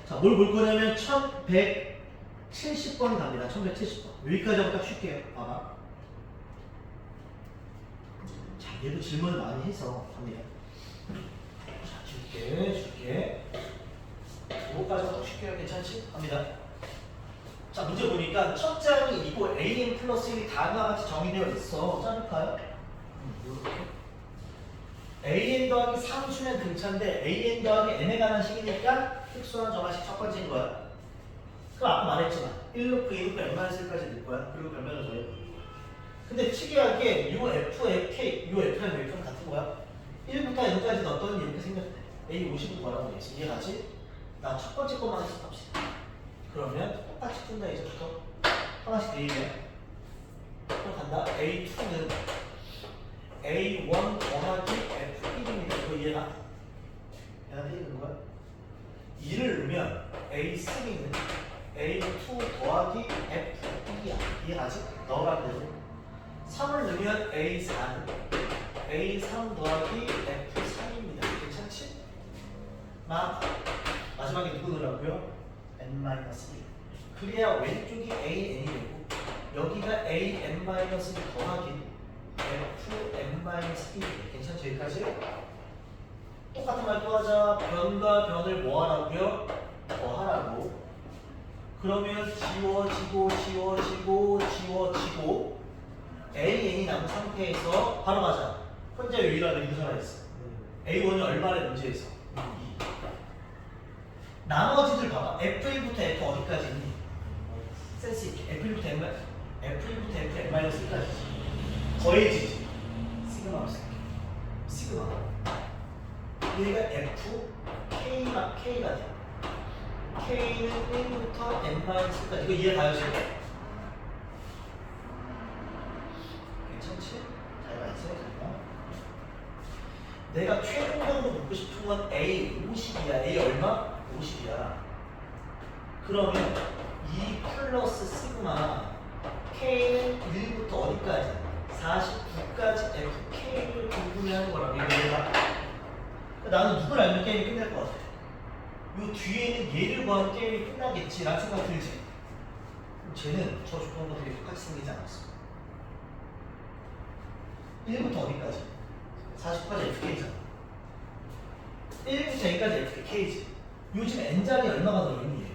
자, 뭘 볼 거냐면 1170번 갑니다. 1170번. 여기까지 하고 딱 쉴게요. 봐봐. 자, 얘도 질문을 많이 해서 갑니다. 자, 줄게. 이거까지 하고 딱 쉴게요. 괜찮지? 갑니다. 자, 문제 보니까 첫 장이 이거 AN 플러스 1이 다음과 같이 정의되어 있어. 짜줄까요? 이렇게. AN 더하기 3수면 등차인데 AN 더하기 N에 관한 식이니까 특수한 점화식 첫 번째인 거야. 그럼 아까 말했지만 1 넣고 2 넣고 n-1까지 넣을 거야. 그리고 변면을 더해. 근데 특이하게 요 f, k, 요 f랑 f는 같은 거야. 1부터 n까지 넣었더니 이렇게 생겼대. a 50은 뭐라고 했지? 이해가지? 나 첫 번째 것만 해서 갑시다. 그러면 똑같이 푼다 이제부터. 하나씩 대입해. 그럼 간다. A2는 A1 더하기 F1입니다. 이거 이해가? 얘한테 있는 거야? 2를 넣으면 A3는 A2 더하기 F1이야. 이해가지? 넣으라는 대로. 3을 넣으면 A4는 A3 더하기 F3입니다. 괜찮지? 마지막에 누구 넣으라고요? N-1. 그래야 왼쪽이 AN이 되고 여기가 AN-1 더하기 FN-1이 돼. 괜찮죠? 여기까지? 똑같은 말 또 하자. 변과 변을 뭐 하라고요? 더하라고. 그러면 지워지고 AN이 남은 상태에서 바로 가자. 혼자 유일하게 이렇게 살아있어. A1이 얼마나 문제에서? 2. 나머지들 봐봐. F1부터 F 어디까지 있니? 센스 있게. F1부터 F N-1까지 더해지지. 시그마 없어. 시그마. 얘가 F, K가 돼. K는 1부터 N-1까지. 이거 이해 가요 지금? 괜찮지? 잘 봐야지. 내가 최종적으로 묻고 싶은 건 A 50이야. A 얼마? 50이야. 그러면 2 플러스 시그마 K는 1부터 어디까지? 49까지 FK를 궁금해하는 거라고 얘기해봐. 나는 누굴 알면 게임이 끝날 것 같아. 요 뒤에는 얘를 구하면 게임이 끝나겠지 라는 생각 들지? 쟤는 저 조건과 되게 똑같이 생기지 않았어. 1부터 어디까지? 49까지 FK잖아. 1부터 N까지 FK지. 요즘 N자리 얼마가 들어있니?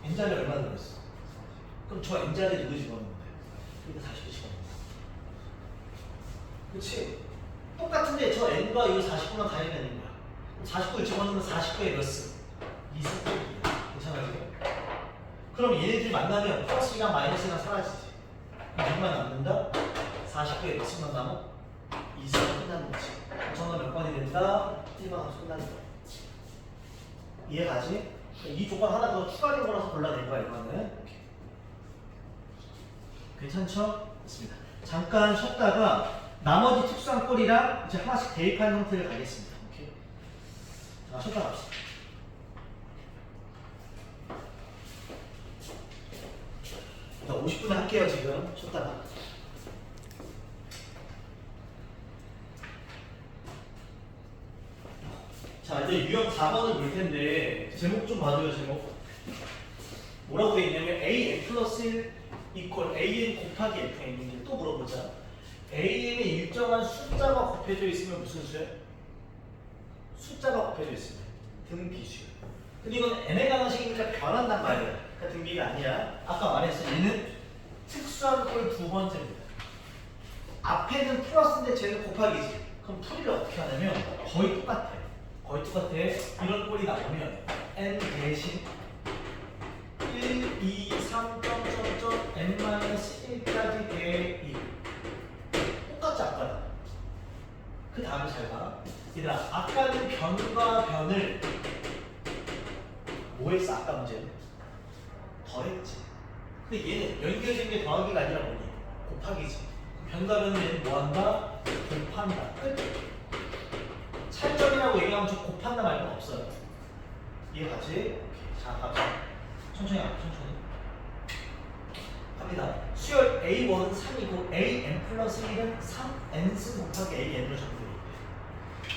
N자리 얼마 들어있어? 그럼 저 N자리에 누구 집어넣는데? 이거 40개 집어넣는다. 그치? 똑같은데 저 N과 이 49만 가야 되는 거야. 49를 집어넣으면 49에 몇 승? 2승 빼기야. 괜찮아 지금? 그럼 얘네들이 만나면 플러스랑 마이너스랑 사라지지. 그럼 누구만 남는다? 49에 몇 승만 남아? 2승만 끝나는 거지. 정답 몇 번이 된다? 1만 원 끝나는 거야. 이해가지? 이 조건 하나 더 추가된 거라서 골라낸 거야 이거는. 괜찮죠? 됐습니다. 잠깐 쉬었다가 나머지 특수한 꼴이랑 이제 하나씩 대입하는 형태를 가겠습니다. 오케이. 자, 쉬었다 갑시다. 자, 50분 할게요 지금. 쉬었다가. 자, 이제 유형 4번을 볼 텐데 제목 좀 봐줘요. 제목 뭐라고 돼 있냐면 AN 플러스 1 이퀄 AN 곱하기 FN인데 또 물어보자. AN에 일정한 숫자가 곱해져 있으면 무슨 수야? 숫자가 곱해져 있으면 등비수야. 근데 이건 n에 관한 식이니까 변한단 말이야. 그러니까 등비가 아니야. 아까 말했어. 얘는 특수한 꼴 두 번째입니다. 앞에는 플러스인데 쟤는 곱하기지. 그럼 풀이를 어떻게 하냐면 거의 똑같아. 이런 꼴이 나오면 n 대신 1, 2, 3, n-1까지 대 1. 똑같지 아까는. 그 다음에 잘 봐. 얘들아, 아까는 변과 변을 뭐 했어? 아까 문제는 더했지. 근데 얘는 연결된 게 더하기가 아니라 뭐니? 곱하기지. 변과 변을 얘는 뭐 한다? 곱한다. 끝. 차이점이라고 얘기하면 저 곱한다 말고는 없어요. 이해가지? 오케이. 자, 갑시다. 천천히 갑니다. 수열 A1은 3이고 AN 플러스 1은 3n승 곱하기 AN으로 적용돼.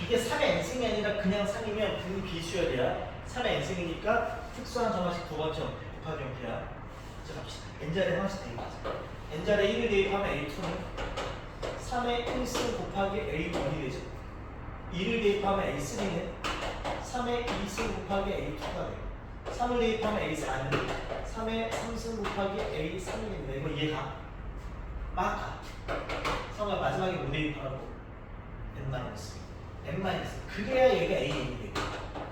이게 3의 n승이 아니라 그냥 3이면 분이 비수열이야. 3의 n승이니까 특수한 정화식 두 번째 형태, 곱하기 형태야. 자, 갑시다. n자리에 하나씩 대입하자. n자리에 1을 대입하면 A2는 3의 1승 곱하기 A1이 되죠. 2를 대입하면 A3는 3의 2승 곱하기 A2가 되고 3을 대입하면 A4는 3의 3승 곱하기 A3이 됩니다. 이거 이해가? 막 가. 성아 마지막에 뭐 대입하라고? N-. 그래야 얘가 A이 되고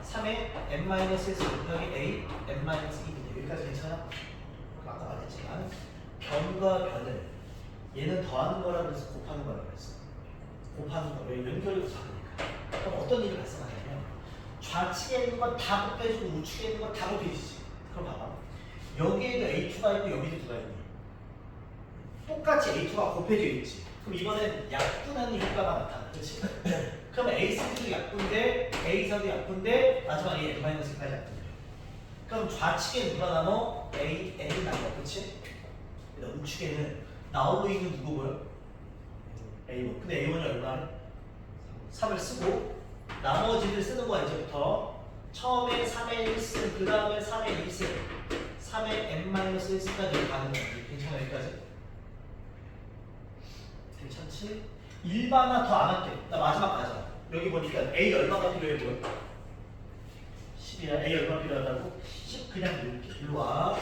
3의 N-1에서 곱하기 A, N-1이 되고 여기까지 괜찮아? 아까 말했지만 변과 변을 얘는 더하는 거라고 해서 곱하는 거라고 했어. 곱하는 거. 왜 연결이 곱하니까. 그럼 어떤 일이 발생하냐면 좌측에 있는 건 다 곱해주고 우측에 있는 건 다 곱해지지. 그럼 봐봐. 여기에도 A2가 있고 여기도 누가 있니? 똑같이 A2가 곱해져 있지. 그럼 이번엔 약분하는 효과가 나타나. 그렇지? 그러면 A3도 약분돼, A4도 약분돼, 마지막에 A-1까지 약분돼. 그럼 좌측에 누가 남어? N 남어. 그렇지? 우측에는 나오고 있는 누구고요? A1. 근데 A1이 얼마래? 3을 쓰고 나머지를 쓰는 거야 이제부터. 처음에 3의 1승, 그 다음에 3의 2승, 3의 n-1승까지 가는 거야. 괜찮아 여기까지? 괜찮지? 일반화 더 안 할게. 나 마지막 가자. 여기 보니까 A 얼마가 필요해 보여? 10이야. A 얼마 필요하다고? 10 그냥 넣을게. 일로 와.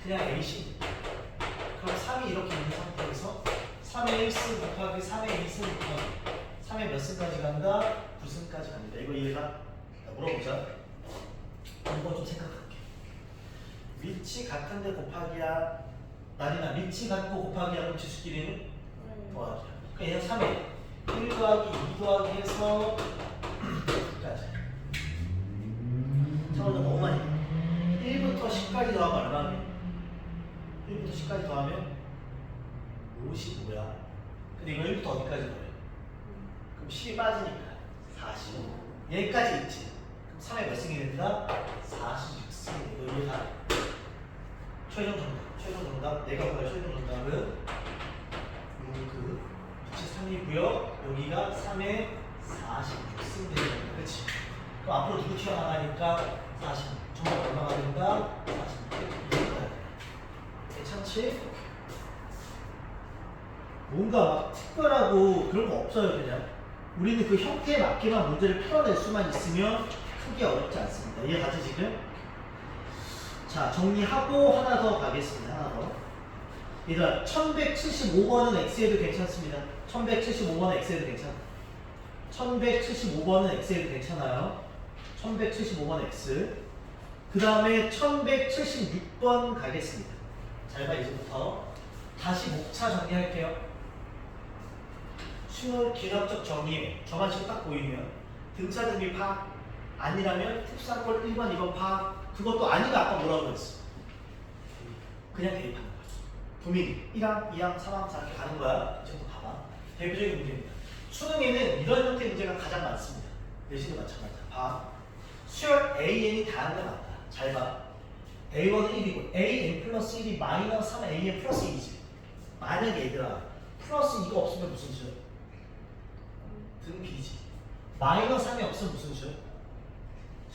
그냥 A 10. 그럼 3이 이렇게 있는 상태에서 3의 1승 곱하기 3의 2승 곱하기 3의 몇 승까지 간다? 9승까지 갑니다. 이거 이해가? 자, 물어보자. 이거 좀 생각할게. 위치 같은데 곱하기야. 난이나 위치 같고 곱하기야. 그럼 지수끼리는 더하기야. 그러니까 얘는 3에 1 더하기 2 더하기 해서 9까지. 자, 오늘 너무 많이 1부터 10까지 더하면 얼마냐? 1부터 10까지 더하면 55야. 근데 이거 1부터 어디까지 더해? 그럼 10이 빠지니까 40. 여기까지 있지. 그럼 3에 몇 승이 된다? 46승. 이거 이해가? 최종 정답. 최종 정답. 내가 구할 최종 정답은 그 위치 3이고요. 여기가 3에 46승 되는 거야. 그렇지? 그럼 앞으로 누구 튀어나가니까 40. 정답 얼마가 된다? 46. 괜찮지? 뭔가 막 특별하고 그런 거 없어요. 그냥 우리는 그 형태에 맞게만 문제를 풀어낼 수만 있으면 크게 어렵지 않습니다. 이해가지 지금? 자, 정리하고 하나 더 가겠습니다. 하나 더. 얘들아, 1175번은 X에도 괜찮습니다. 1175번은 X에도 괜찮아. 1175번은 X에도 괜찮아요. 1175번 X. 그 다음에 1176번 가겠습니다. 잘 봐, 이제부터. 다시 목차 정리할게요. 순월 기하학적 정의에 저만 지금 딱 보이면 등차 등비 파악, 아니라면 특수한꼴 1번, 2번 파악. 그것도 아니가 아까 뭐라고 했어? 그냥 대입하는 거야. 도민 1항, 2항, 3항, 4항 이렇게 가는 거야. 이제부터 봐봐. 대표적인 문제입니다. 수능에는 이런 형태의 문제가 가장 많습니다. 내신도 마찬가지야. 봐. 수열 AN이 다른 게 맞다. 잘 봐. A1은 1이고 AN 플러스 1이 마이너스 3AN 플러스 1이지. 만약에 얘들아 플러스 2가 없으면 무슨 수야? 등비지. 마이너스 3이 없으면 무슨 수야?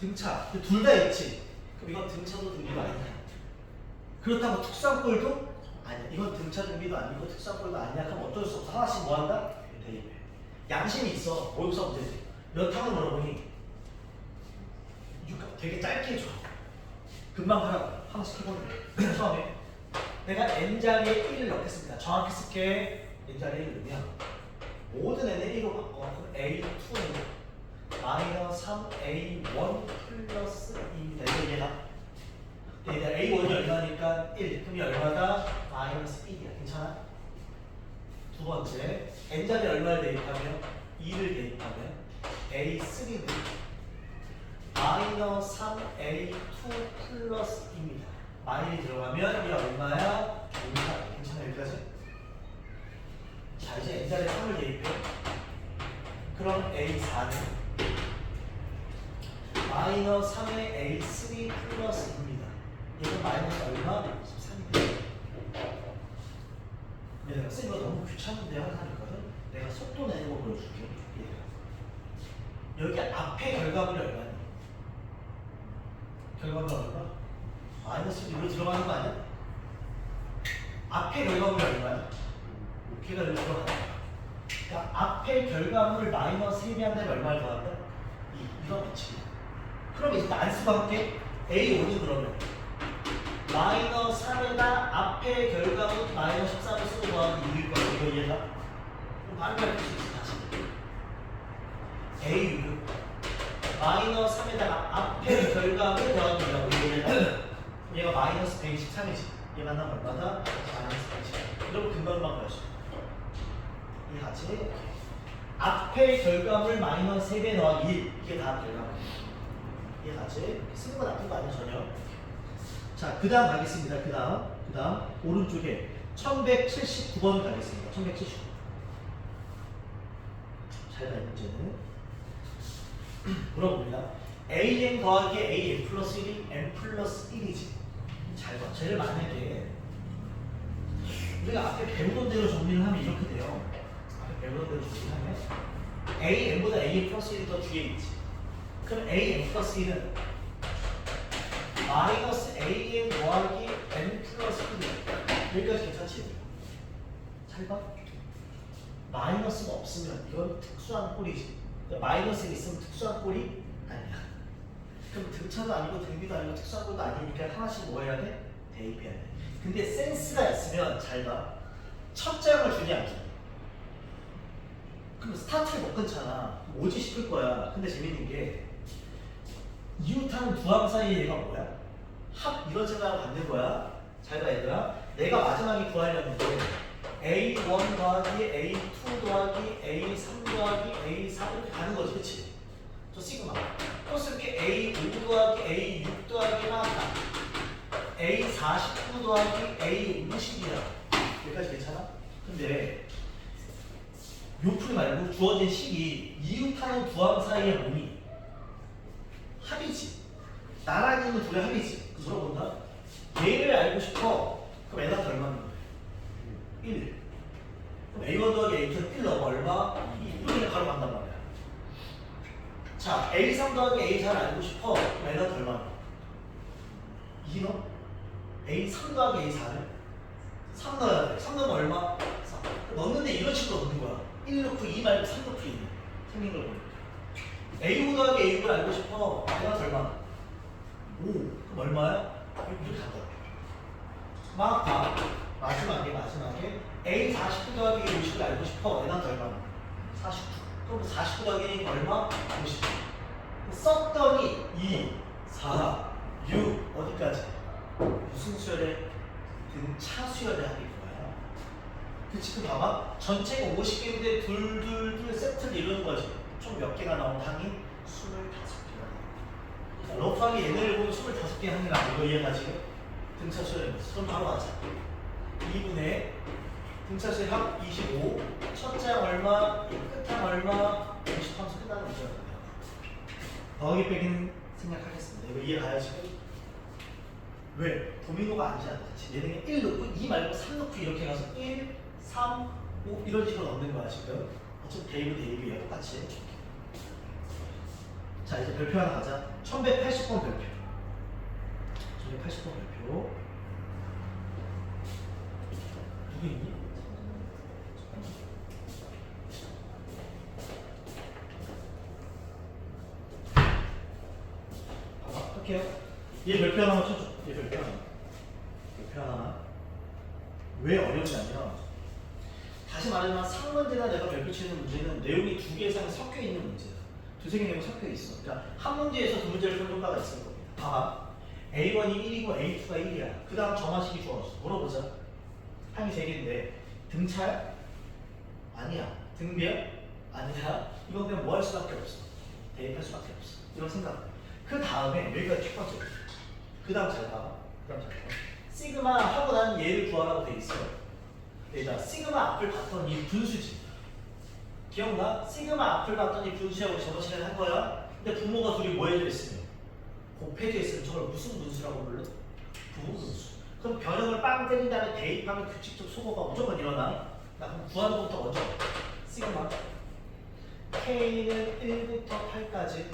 등차. 둘 다 있지. 그럼 이건 등차도 등비도 아니야. 그렇다고 특수한꼴도 아니야. 이건 등차 등비도 아니고 특수한꼴도 아니야. 그럼 어쩔 수 없어. 하나씩 뭐 한다? 대입해. 양심이 있어. 모의고사 문제지. 몇 항을 물어보니 되게 짧게 해줘. 금방 하라고. 하나씩 해보는 처음에 내가 n자리에 1을 넣겠습니다. 정확히 쓸게. n자리에 1을 넣으면 모든 n을 1로 바꿔. 그럼 A2는 마이너스 3A1 플러스 2입니다. 이거 이해가? A1이 얼마니까 1. 그럼 이 얼마다? 마이너스 1이야. 괜찮아? 두 번째, n자리에 얼마를 대입하면? 2를 대입하면 A3는 마이너스 3A2 플러스 2입니다. 마이너스 들어가면 이 얼마야? 5다. 괜찮아 여기까지? 자, 이제 n자리에 3을 대입해. 그럼 A4는 마이너스 3의 A3 플러스 2입니다. 얘는 마이너스 얼마? 13입니다. 근데 내가 쓴 거 너무 귀찮은데 항상 있거든? 내가 속도 내는 거 보여줄게. 여기 앞에 결과물이 얼마니? 결과물 얼마? 마이너스 1로 들어가는 거 아니야? 앞에 결과물이 얼마야? 5K가 여기 들어가는 거야. 그러니까 앞에 결과물을 마이너스 1이 한다면 얼마를 더한다? 2. 이거 붙이기. 그럼 이제 난수가 할게. A5는 그러면 마이너스 3에다 앞에 결과물 마이너스 13을 쓰고 더하면 2일 거야. 이거 이해가? 그럼 바로 할수 있어. 다시. A6은 마이너스 3에다가 앞에 결과물 더하면 2라고 이해가? 마이너스 123이지. 얘 만나면 얼마다? 마이너스 123. 이러면 금방만 구할 수 있어. 이해하지? 앞에 결과물 마이너스 3배 더하기 1. 이게 다 결과물. 이해가지? 이렇게 쓰는 거 나쁜 거 아니야 전혀. 자, 그 다음 가겠습니다. 그 다음 오른쪽에 1179번 가겠습니다. 1179. 잘 봐, 문제는. 물어봅니다. an 더하기 an 플러스 1이 n 플러스 1이지. 잘 봐. 쟤를 만약에 우리가 앞에 배우던 대로 정리를 하면 이렇게 돼요. 앞에 배우던 대로 정리를 하면 an보다 an 플러스 1이 더 뒤에 있지. 그럼 an 플러스 1은 마이너스 an 더하기 n 플러스 1이야. 여기까지 괜찮지? 잘 봐. 마이너스가 없으면 이건 특수한 꼴이지. 그러니까 마이너스가 있으면 특수한 꼴이 아니야. 그럼 등차도 아니고 등비도 아니고 특수한 꼴도 아니니까 하나씩 뭐 해야 돼? 대입해야 돼. 근데 센스가 있으면 잘 봐. 첫 장을 주니 안 주니? 그럼 스타트를 못 끊잖아. 오지 싶을 거야. 근데 재밌는 게 이웃하는 두 항 사이에 얘가 뭐야? 합 이런 생각을 갖는 거야. 잘 봐 얘들아. 내가 마지막에 구하려는데 A1 더하기 A2 더하기 A3 더하기 A4 이렇게 가는 거지, 그치? 저 시그마. 플러스 이렇게 A5 더하기 A6 더하기나 A49 더하기 A50이야. 여기까지 괜찮아? 근데 요풀 말고 주어진 식이 이웃하는 두 항 사이에 뭐니? 합이지. 나랑 있는 둘의 합이지. 그래서 물어본다. 얘를 알고 싶어. 그럼 n한테 얼마인 거야? 1. 그럼 A1 더하기 A2는 1 넣으면 얼마? 2. 이렇게 가로 간단 말이야. 자, A3 더하기 A4를 알고 싶어. 그럼 n한테 얼마인 거야? 2 넣어? A3 더하기 A4를 3 넣어야 돼. 3 넣으면 얼마? 4. 넣는데 이런 식으로 넣는 거야. 1 넣고 2 말고 3 넣고 2. 생긴 걸 보니까. A5 더하기 A6을 알고 싶어. n한테 얼마? 5. 그럼 얼마야? 이렇게 간다. 막 봐. 마지막에 A49 더하기 A50을 알고 싶어. n한테 얼마? 49. 그럼 49 더하기 얼마? 50. 썼더니 2, 4, 6 어디까지? 무슨 수열의? 등차 수열의 합인 거야. 그 지금 봐봐. 전체가 50개인데 둘 세트를 이루는 거지. 총 몇 개가 나온 항이? 25개가. 러프하게 얘네를 보면 25개 항이 나온 거 이해가지? 등차 수열의 모습. 그럼 바로 가자. 2분의 등차 수열 합 25. 첫째 항 얼마? 끝항 얼마? 50 하면서 끝나는 거죠. 더하기 빼기는 생략하겠습니다. 이거 이해가야지? 왜? 도미노가 아니지 않나? 얘는 1 넣고 2 말고 3 넣고 이렇게 가서 1, 3, 5 이런 식으로 넣는 거야 지금. 어차피 대입이야 똑같이. 자 이제 별표 하나 가자. 1180번 별표. 1180번 별표. 누구 있니? 봐봐 할게요. 얘 별표 하나만 쳐줘. 얘 별표 하나. 별표 하나. 왜 어렵냐면 다시 말하면 상문제나 내가 별표 치는 문제는 내용이 두 개 이상 섞여 있는 문제야. 두세 개 내용 섞여 있어. 그러니까 한 문제에서 두 문제를 푼 효과가 있을 겁니다. 봐봐. A1이 1이고 A2가 1이야. 그 다음 정화식이 주어졌어. 물어보자. 항이 세 개인데 등차야? 아니야. 등비야? 아니야. 이건 그냥 뭐 할 수밖에 없어. 대입할 수밖에 없어. 이런 생각. 그 다음에 여기가 첫 번째. 그 다음 잘 봐. 시그마 하고 난 얘를 구하라고 돼 있어. 얘가 시그마 앞을 봤더니 분수지. 기억나? 시그마 앞을 봤더니 분수하고 저거 시간에 한 거야. 근데 부모가 둘이 뭐 해져 있으면 곱해져 있으면 저걸 무슨 분수라고 불러? 부분수. 그럼 변형을 빵 때린 다음에 대입하면 규칙적 소거가 무조건 일어나. 나 그럼 구하는 것부터 먼저. 시그마 K는 1부터 8까지.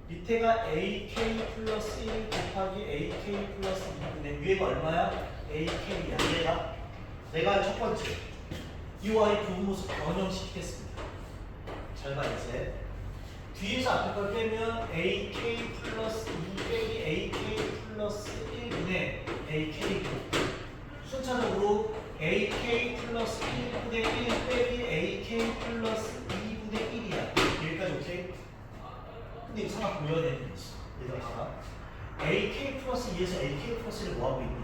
밑에가 AK 플러스 1 곱하기 AK 플러스 2분의 위에가 얼마야? AK야. 얘가 내가 할 첫 번째 이와의 부분모습 변형시키겠습니다. 잘 봐 이제 뒤에서 앞에 걸 빼면 AK 플러스 2 빼기 AK 플러스 1분의 AK고 순차적으로 AK 플러스 1분의 1 빼기 AK 플러스 2분의 1이야. 여기까지 오케이? 근데 이상한 고려해야 되는 게 있어. 얘들아 봐봐. AK 플러스 2에서 AK 플러스 1을 뭐하고 있니?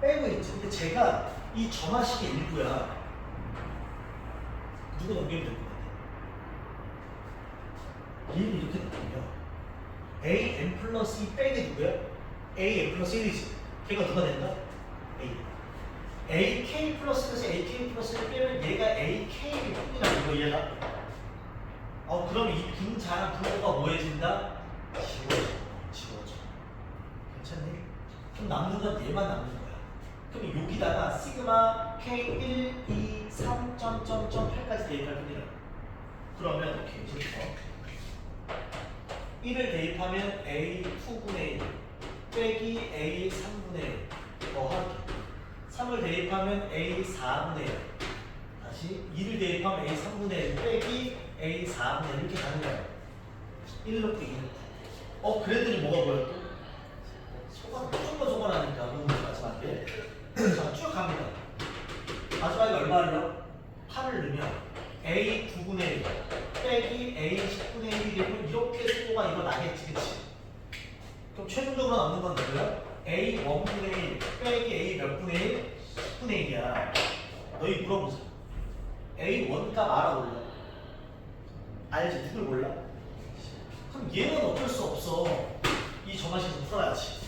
빼고 있지. 근데 제가 이 점화식의 일부야. 누구 넘기면 될 것 같아? 얘를 이렇게 넘겨. AN 플러스 2 빼기 누구야? AN 플러스 1이지. 걔가 누가 된다? A. AK 플러스에서 AK 플러스를 빼면 얘가 AK를 뿐이라고 이거 얘가. 그럼 이 분자랑 분모가 뭐해진다? 지워져. 괜찮니? 그럼 남는 건 얘만 남는 거야. 그럼 여기다가 시그마 K1, 2, 3, 8까지 대입할 뿐이라고. 그러면 이렇게 이제부터 1을 대입하면 A 2분의 1 빼기 A 3분의 1 더하기 3을 대입하면 A 4분의 1 다시 2를 대입하면 A 3분의 1 빼기 A 4분의 1 이렇게 가는 거야. 1 넣고 2 넣고. 그랬더니 뭐가 보여 또? 조금 더 소관하니까 너무 마지막에 자, 쭉 갑니다. 마지막에 얼마를요? 8을 넣으면 A 9분의 1 빼기 A 10분의 1이 되면 이렇게 수고가 이거 나겠지, 그치? 그럼 최종적으로 남는 건 뭐야? A 1분의 1 빼기 A 몇 분의 1? 10분의 1이야. 너희 물어보자. A 1값 알아 몰라? 알지? 누굴 몰라? 그럼 얘는 어쩔 수 없어. 이 점화식에서 풀어야지.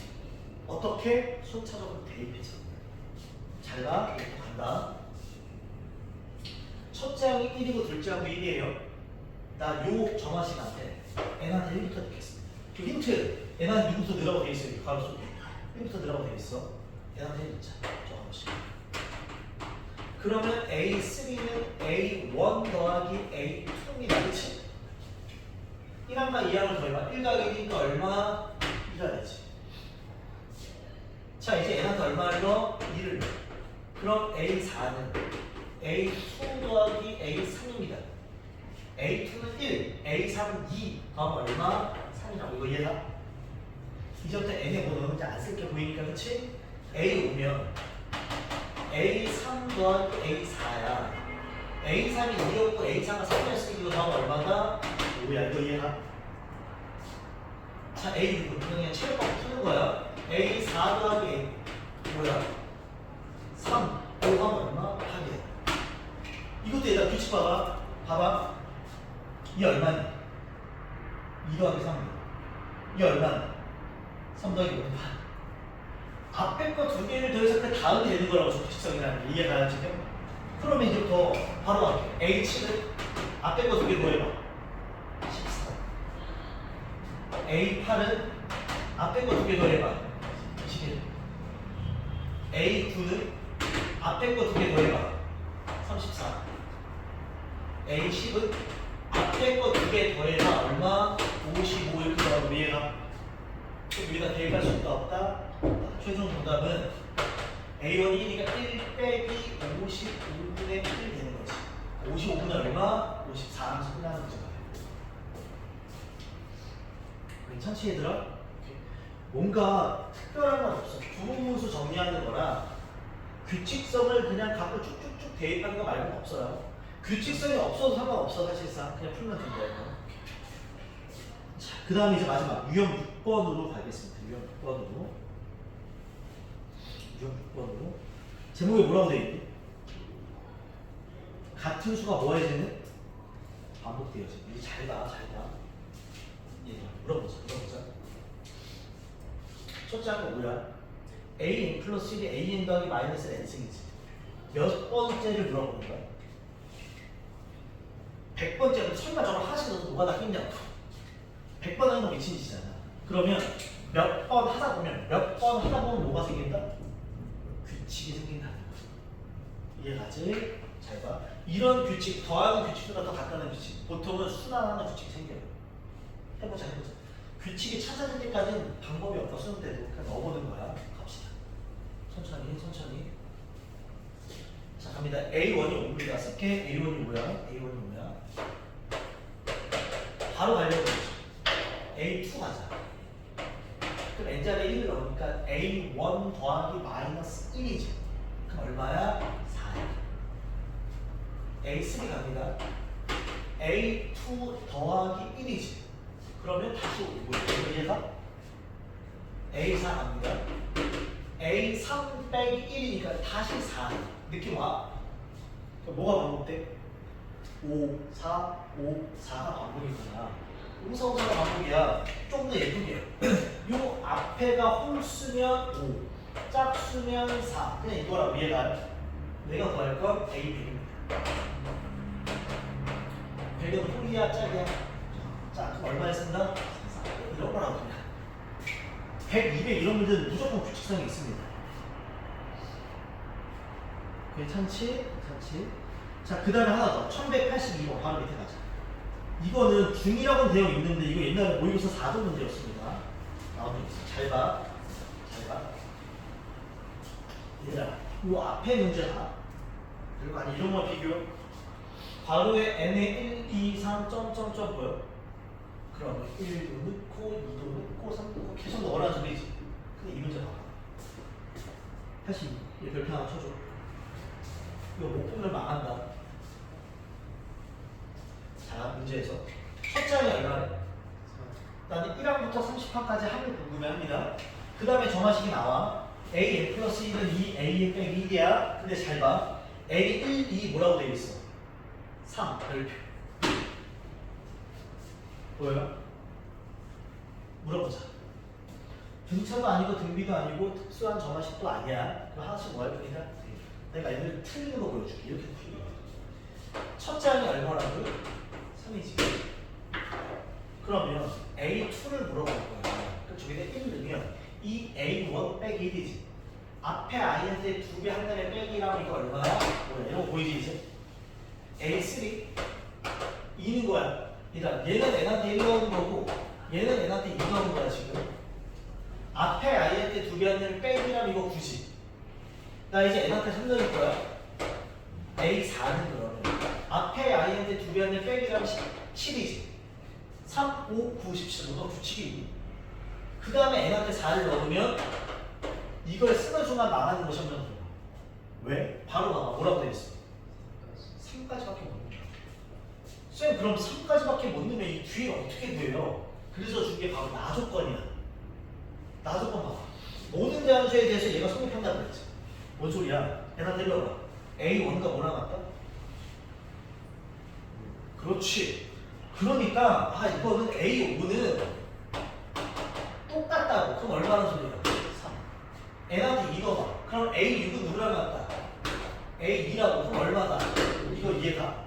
어떻게? 순차적으로 대입해서. 잘 가. 이렇게 간다. 첫째 항이 1이고 둘째 항도 1이에요. 나 요 점화식한테 n한테 1부터 넣겠습니다. 그 힌트. n한테 누구부터 넣으라고 돼 있어요. 가로 속에. 1부터 넣으라고 돼 있어. n한테 1 넣자. 저 한 번씩. 그러면 A3는 A1 더하기 A2입니다. 그치? 1항과 2항을 더해봐. 1 더하기 1이니까 얼마? 2가 되지. 자, 이제 n한테 얼마를 넣어? 2를 넣어. 그럼 A4는 A2 더하기 A3입니다. A2는 1, A3은 2. 그럼 얼마? 3이라고. 이거 이해가? 이제부터 n에 뭐 넣는지 안 쓸게 보이니까, 그치? A 오면 A3 더하기 A4야. A3이 2였고 A4가 3이었으니까 이거 다음 얼마다? 5야. 이거 이해가? 자, A6은 그냥 체력법 푸는 거야. A4 더하기 A 뭐야? 3. 이거 하면 얼마? 8이야. 이것도 얘들아 규칙 봐봐. 봐봐. 이 얼마니? 2 더하기 3이야. 이 얼마니? 3 더하기 5. 앞에 거 두 개를 더해서 그 다음이 되는 거라고 규칙성이라는 게 이해가 지금? 그러면 이제부터 바로 할게. A7은 앞에 거 두 개 더해봐. 14. A8은 앞에 거 두 개 더해봐. 21. A9는 앞에 거 두 개 더해봐. 34. A10은 앞에 거 두 개 더해봐. 얼마? 55 이렇게 더하고 이해가? 그럼 우리가 대입할 수가 없다? 최종 정답은 A1이 1이니까 1 빼기 55분의 1 되는 거지. 55분의 얼마? 54 하면서 끝나는 거죠. 괜찮지 얘들아? 뭔가 특별한 건 없어. 구문문수 정리하는 거라 규칙성을 그냥 갖고 쭉쭉쭉 대입하는 거 말고는 없어요. 규칙성이 없어도 상관없어 사실상. 그냥 풀면 된다 이거. 자, 그 다음에 이제 마지막 유형 6번으로 가겠습니다. 유형 6번으로. 유형 6번으로. 제목에 뭐라고 돼 있니? 같은 수가 뭐 해지는? 반복되어지. 이제 잘 봐, 잘 봐. 예, 물어보자. 첫째 항은 뭐야? AN 플러스 1이 AN 더하기 마이너스 n승이지. 몇 번째를 물어보는 거야? 100번째로 설마 저걸 하나씩 넣어서 뭐가 다 낀냐고. 100번 하는 거 미친 짓이잖아. 그러면 몇 번 하다 보면 뭐가 생긴다? 규칙이 생긴다는 거야. 이해가지? 잘 봐. 이런 규칙, 더하는 규칙보다 더 가까운 규칙. 보통은 순환하는 규칙이 생겨요. 해보자. 규칙이 찾아질 때까지는 방법이 없다 쓰는 데도 그냥 넣어보는 거야. 갑시다. 천천히. 자, 갑니다. A1이 5입니다. 쓸게. A1이 뭐야? 바로 가려고 그러지. A2 가자. 그럼 n자리에 1을 넣으니까 A1 더하기 마이너스 1이지. 그럼 얼마야? 4야. A3 갑니다. A2 더하기 1이지. 그러면 다시 5야. 얘가 A4 갑니다. A3 빼기 1이니까 다시 4. 느낌 와? 뭐가 반복돼? 5, 4, 5, 4가 반복이구나. 음성사가 반복이야. 좀 더 예쁘게. 요 앞에가 홀수면 5, 짝수면 4. 그냥 이거라고 이해가. 내가 구할 건 A 100입니다. 100은 홀이야, 짝이야? 자, 그럼 얼마에 쓴다? 이런 거라고 그냥. 100, 200 이런 문제는 무조건 규칙성이 있습니다. 괜찮지? 괜찮지? 자, 그 다음에 하나 더. 1182번 바로 밑에 가자. 이거는 중이라고는 되어 있는데 이거 옛날에 모의고사 4조 문제였습니다. 나온 적 있어. 잘 봐. 잘 봐. 얘들아, 이 앞에 문제다. 그리고 아니 이런 거 비교. 괄호에 n에 1, 2, 3, 점점점 보여? 그럼 1도 넣고 2도 넣고 3도 넣고 계속 넣으라는 소리지. 근데 이 문제 봐봐. 다시 얘 별표 하나 쳐줘. 이거 못 보면 망한다. 자, 문제에서 첫 장이 얼마래? 나는 1항부터 30항까지 합을 궁금해합니다. 그 다음에 정화식이 나와. A 플러스 1은 2, A 빼기 1이야. 근데 잘 봐. A 1, 2 뭐라고 되어 있어? 3 별표. 보여요? 물어보자. 등차도 아니고 등비도 아니고 특수한 정화식도 아니야. 그럼 하나씩 뭐 할 거니까? 내가 얘를 틀리는 거 보여줄게. 이렇게 풀려. 첫 장이 얼마라고? 3이지. 그러면 A2를 물어볼 거야. 그럼 저기다 1 넣으면 이 A1 빼기 1이지. 앞에 I한테 2개 한 달에 빼기라면 이거 얼마야? 뭐야? 이런 거 보이지 이제? A3 2는 거야. 일단 얘는 N한테 1 넣은 거고 얘는 N한테 2 넣은 거야 지금. 앞에 I한테 2개 한 달에 빼기라면 이거 9지. 나 이제 N한테 3 넣을 거야. A4는 그러면 앞에 I한테 2개 한 달에 빼기라면 7이지. 3, 5, 9, 17. 너도 규칙이. 그 다음에 N한테 4를 넣으면 이걸 쓰는 순간 나가는 것이 없는 거야. 왜? 바로 봐봐. 뭐라고 돼 있어? 3까지밖에 못 넣어. 쌤 그럼 3까지밖에 못 넣으면 이 뒤에 어떻게 돼요? 그래서 준 게 바로 나 조건이야. 나 조건 봐봐. 모든 대함수에 대해서 얘가 성립한다고 그랬지. 뭔 소리야? 얘나 내려봐. A1과 뭐랑 같다? 그렇지. 그러니까 이거는 A5는 똑같다고. 그럼 얼마나 소리야? 3. N한테 2 넣어봐. 그럼 A6은 누구랑 같다? A2라고. 그럼 얼마다? 이거 이해가?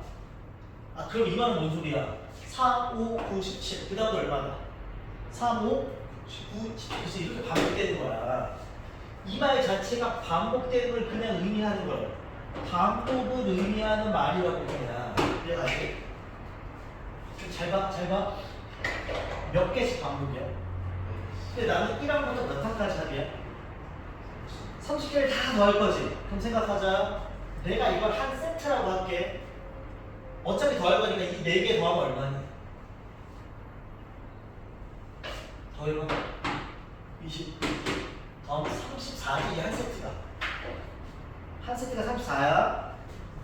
그럼 이 말은 뭔 소리야? 4, 5, 9, 17. 그 다음도 얼마다? 3, 5, 9, 17. 그래서 이렇게 반복되는 거야. 이 말 자체가 반복되는 걸 그냥 의미하는 거예요. 반복을 의미하는 말이라고 그냥. 이해가지? 잘 봐, 잘 봐. 몇 개씩 반복이야? 근데 나는 1항부터 몇 항까지 합이야? 30개를 다 더할 거지. 그럼 생각하자. 내가 이걸 한 세트라고 할게. 어차피 더할 거니까 이 4개 더하면 얼마니? 더해봐. 20. 더하면 34지, 한 세트가. 한 세트가 34야.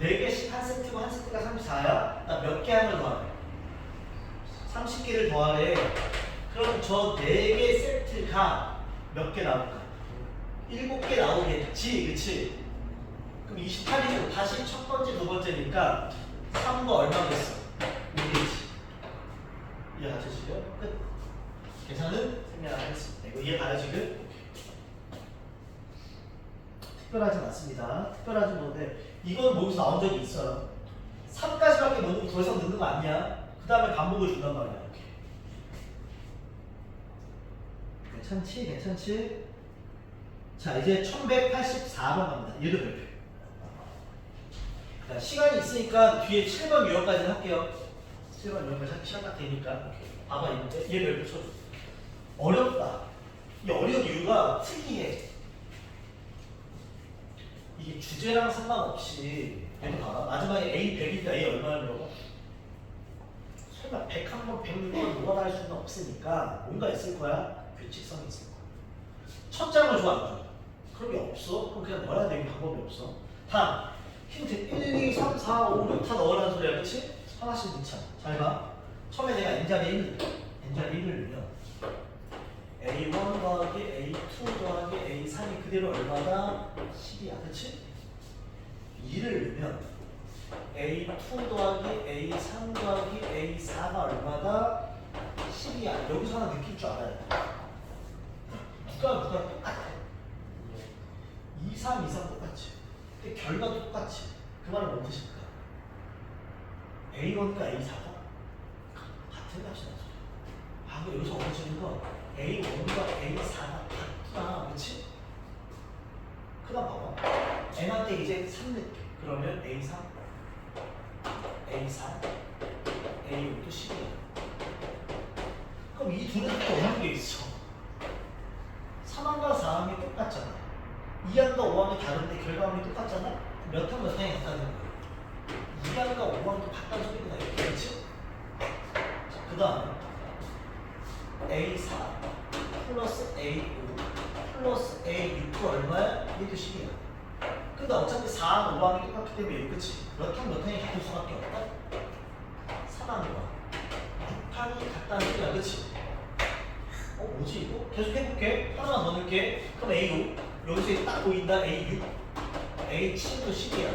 4개씩 한 세트고 한 세트가 34야. 나 몇 개 하면 더하래? 30개를 더하래. 그럼 저 4개 세트가 몇 개 나올까? 7개 나오겠지, 그치? 그럼 28이고 다시 첫 번째, 두 번째니까 3거 얼마겠어? 5개지. 이해가죠 지금? 끝. 계산은 생략하겠습니다. 이거 이해가요 지금? 특별하진 않습니다. 특별하진 않은데 이건 모의고사 나온 적이 있어요. 3까지밖에 못 넣으면 더 이상 넣는 거 아니야? 그 다음에 반복을 준단 말이야. 이렇게. 괜찮지? 괜찮지? 자 이제 1184번 갑니다. 얘도 별표. 자, 시간이 있으니까 뒤에 7번 유형까지 할게요. 7번 유형까지 시간 딱 되니까. 봐봐 이제 얘 별표 쳐줘. 어렵다. 이 어려운 이유가 특이해. 이게 주제랑 상관없이 얘도 봐봐. 마지막에 A 100인데 A 얼마나 물어봐? 설마 100 한 번, 106번 뭐가 할 수는 없으니까 뭔가 있을 거야. 규칙성이 있을 거야. 첫 장을 줘, 안 줘? 그런 게 없어? 그럼 그냥 넣어야 되는 방법이 없어. 다음 힌트 1, 2, 3, 4, 5, 6 다 넣으라는 소리야, 그치? 하나씩 넣자. 잘 봐. 처음에 내가 n자리 1, n자리 1을 넣으면 A1 더하기 A2 더하기 A3이 그대로 얼마다? 10이야. 그치? 2를 넣으면 A2 더하기 A3 더하기 A4가 얼마다? 10이야. 여기서 하나 느낄 줄 알아야 돼. 누가 똑같아. 2, 3, 2, 3 똑같지. 근데 결과도 똑같지. 그 말은 뭔 뜻일까? A1과 A4가 같은 값이 나죠. 아, 근데 여기서 어려지는 건 A1과 A4가 같구나. 그렇지? 그 다음 봐봐. N한테 이제 3 넣게. 그러면 A3, A4, A5도 10이야. 그럼 이 둘은 또 없는 게 있어. 3항과 4항이 똑같잖아. 2항과 5항이 다른데 결과물이 똑같잖아? 몇 항 몇 항이 같다는 거야. 2항과 5항도 같다는 소리구나. 이렇게. 그렇지? 자, 그 다음에 A4 플러스 A5 플러스 A6도 얼마야? 얘도 10이야. 근데 어차피 4항, 5항이 똑같기 때문에 그치? 몇 항 몇 항이 같을 수밖에 없다? 3항과 6항이 같다는 소리야. 그치? 뭐지 이거? 계속 해볼게. 하나만 더 넣을게. 그럼 A5 여기서 딱 보인다. A6 A7도 10이야.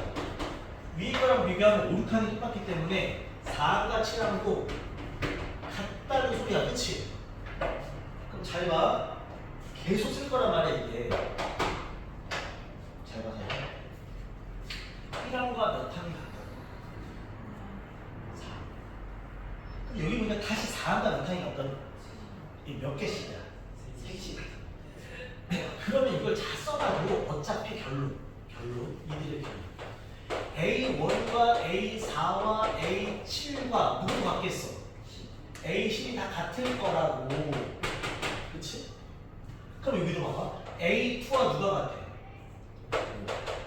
위에 거랑 비교하면 5, 6항이 똑같기 때문에 4과 7항도 같다는 소리야. 그치? 그럼 잘 봐. 계속 쓸 거란 말이야 이게. 잘 봐, 잘 봐. 1항과 몇 항이 같다고? 4. 그럼 여기 보니까 다시 4항과 몇 항이 같다고? 이 몇 개씩이야? 3씩. 그러면 이걸 다 써가지고 어차피 결론 이들의 결론 A1과 A4와 A7과 누구 같겠어? A10이 다 같을 거라고. 그치? 그럼 여기도 봐봐. A2와 누가 같아?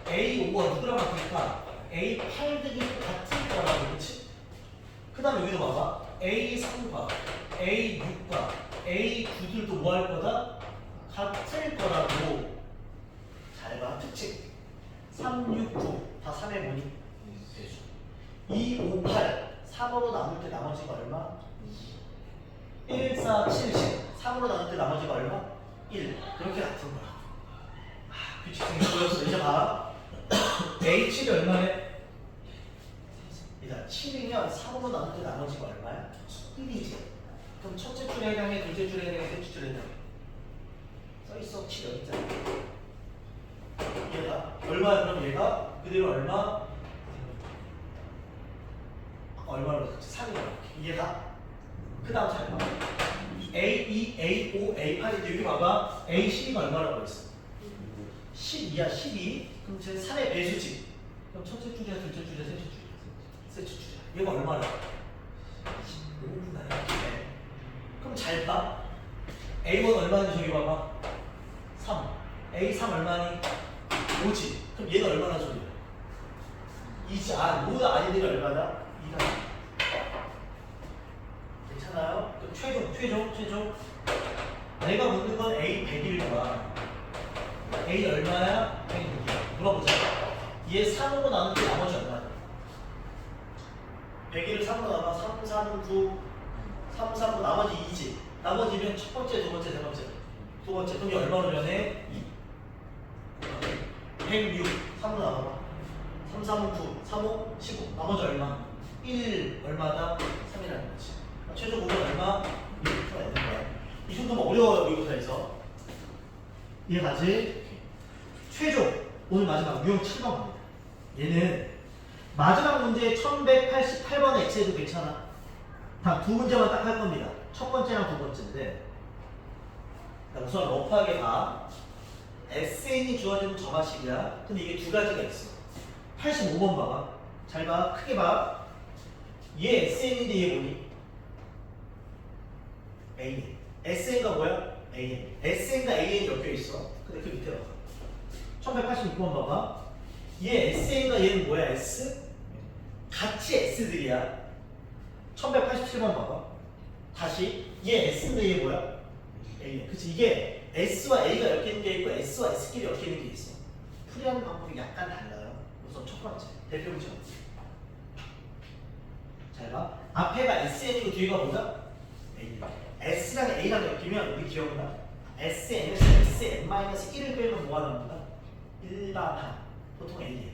A5와 누구랑 같을까? A8들이 같을 거라고. 그치? 그 다음에 여기도 봐봐. A3과 A6과 A9들도 뭐 할 거다? 같을 거라고. 잘 봐. 특징 3, 6, 9 다 3의 모니 배수. 2, 5, 8 3으로 나눌 때 나머지가 얼마? 1, 4, 7, 10 3으로 나눌 때 나머지가 얼마? 1. 그렇게 같은 거야. 규칙성이 보였어. 이제 봐. A7이 얼마네? 자, 7이면 3으로 나눌 때 나머지가 얼마야? 1이지. 그럼 첫째 줄에 해당해, 둘째 줄에 해당해, 셋째 줄에 해당해. 써있어. 7 여기 있잖아. 얘가 얼마야? 그럼 얘가 그대로 얼마? 얼마로 같이 3이야. 얘가 그 다음 잘 봐. A2, A5, A8인데 여기 봐봐. A12가 얼마라고 했어? 12야. 12. 그럼 제 3의 배수지. 그럼 첫째 줄이야, 둘째 줄이야, 셋째 줄이야. 셋째 줄이야. 얘가 얼마야? 15분의 이렇게. 그럼 잘 봐. A1 얼마니 저기 봐봐. 3. A3 얼마니? 5지. 그럼 얘는 얼마나 소리야? 2지. 모든 아이들이 얼마다? 2가. 괜찮아요? 그럼 최종. 내가 묻는 건 A 100일과 A 얼마야? 106이야. 물어보자. 얘 3으로 나눌 때 나머지 얼마야? 100일을 3으로 나눠 3, 3, 9 3, 3, 9 나머지 2지. 나머지면 첫 번째, 두 번째, 세 번째. 두 번째. 그럼 이게 얼마로 변해? 2. 106. 3으로 나눠봐. 3, 3, 9, 3, 5, 15. 나머지 얼마? 1 얼마다? 3이라는 거지. 최종 공은 얼마? 1%가 되는 거야. 이 정도면 어려워요, 모의고사에서. 이해가지? 최종. 오늘 마지막 유형 7번 갑니다. 얘는 마지막 문제 1188번의 X에도 괜찮아. 단 두 문제만 딱 할 겁니다. 첫 번째랑 두 번째인데. 우선 러프하게 봐. SN이 주어지는 저마식이야. 근데 이게 두 가지가 있어. 85번 봐봐. 잘 봐. 크게 봐. 얘 SN인데 얘 뭐니? AN. SN가 뭐야? AN. SN과 AN이 엮여 있어. 근데 그 밑에 봐. 1186번 봐봐. 얘 SN과 얘는 뭐야? S? 같이 S들이야. 1187번 봐봐. 다시 얘 S인데 얘 뭐야? A. 그치? 이게 S와 A가 엮이는 게 있고 S와 S끼리 엮이는 게 있어. 풀이하는 방법이 약간 달라요. 우선 첫 번째 대표 문제. 잘 봐. 앞에가 SN이고 뒤에가 뭐다? A. S랑 A랑 엮이면 우리 기억나? SN에서 SN-1을 빼면 뭐가 나옵니까? 일반항, 보통 A에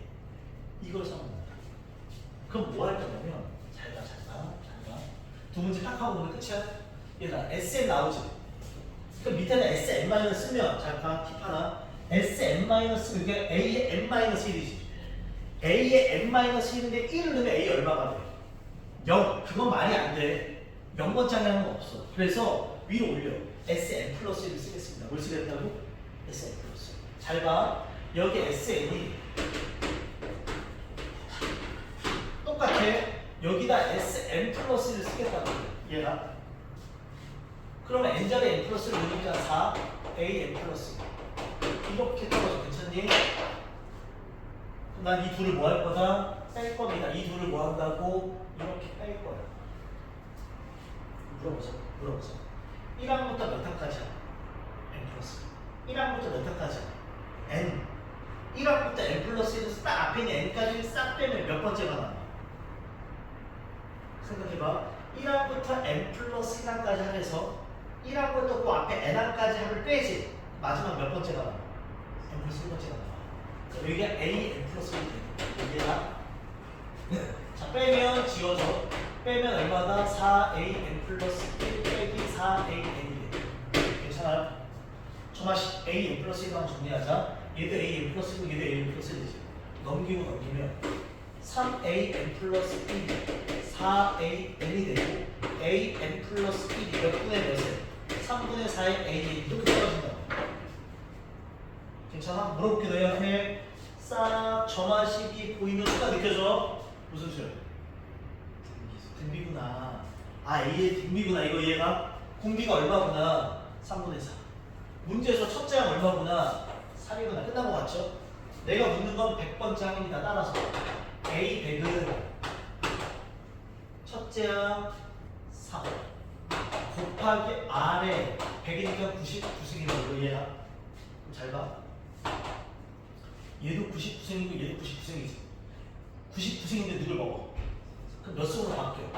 이걸 써봅니다. 그럼 뭐 할 거냐면 잘 봐. 두 문제 딱 하고 보면 끝이야. 얘들아 SN 나오지? 그럼 밑에다 SN- 쓰면 잠깐 팁 하나 SN- 이게 A의 N-1이지 A의 N-1인데 1을 넣으면 A 얼마가 돼? 0. 그건 말이 안 돼. 0번짜리 하는 거 없어. 그래서 위로 올려. SN 플러스 1을 쓰겠습니다. 뭘 쓰겠다고? SN 플러스. 잘 봐. 여기 SN이 똑같아. 여기다 SN 플러스 1을 쓰겠다고. 얘가. 그러면 N자리에 N 플러스를 넣으니까 4, A N 플러스. 이렇게 떨어져. 괜찮니? 난 이 둘을 뭐 할 거다? 뺄 겁니다. 이 둘을 뭐 한다고? 이렇게 뺄 거야. 물어보자. 1항부터 몇 항까지야? N 플러스. 1항부터 몇 항까지야? N. 1항부터 N 플러스 1에서 딱 앞에 있는 N까지 싹 빼면 몇 번째가 나와? 생각해봐. 1항부터 N 플러스 1항까지 합해서 1항부터 그 앞에 N항까지 합을 빼지. 마지막 몇 번째가 나와? N 플러스 1번째가 나와. 여기가 A, N 플러스 1이 여기가 자 빼면 지워져. 빼면 얼마다? 4A, N 플러스 1 빼기 4A, N이 돼. 괜찮아요? 저마시 A, N 플러스 1만 정리하자. 얘도 A, N 플러스 1, 얘도 A, N 플러스 1이지. 넘기면 3A, N 플러스 1이 4A, N이 되고 A, N 플러스 1이 몇 분의 몇에? 3분의 4의 A, 이렇게 떨어진다. 괜찮아? 물어볼게 너희한테. 싹 점화식이 보이는 수가 느껴져? 무슨 수야? 등비구나. 아 A의 등비구나. 이거 얘가 공비가 얼마구나? 3분의 4. 문제에서 첫째 항 얼마구나? 3이구나. 끝난 거 같죠? 내가 묻는 건 100번째 항입니다. 따라서 A 100은 첫째 항 3 곱하기 R에 100이니까 99승이라고 이거 얘야. 그럼 잘 봐. 얘도 99승이고 얘도 99승이지. 99승인데 누굴 먹어? 그럼 몇 승으로 바뀌어?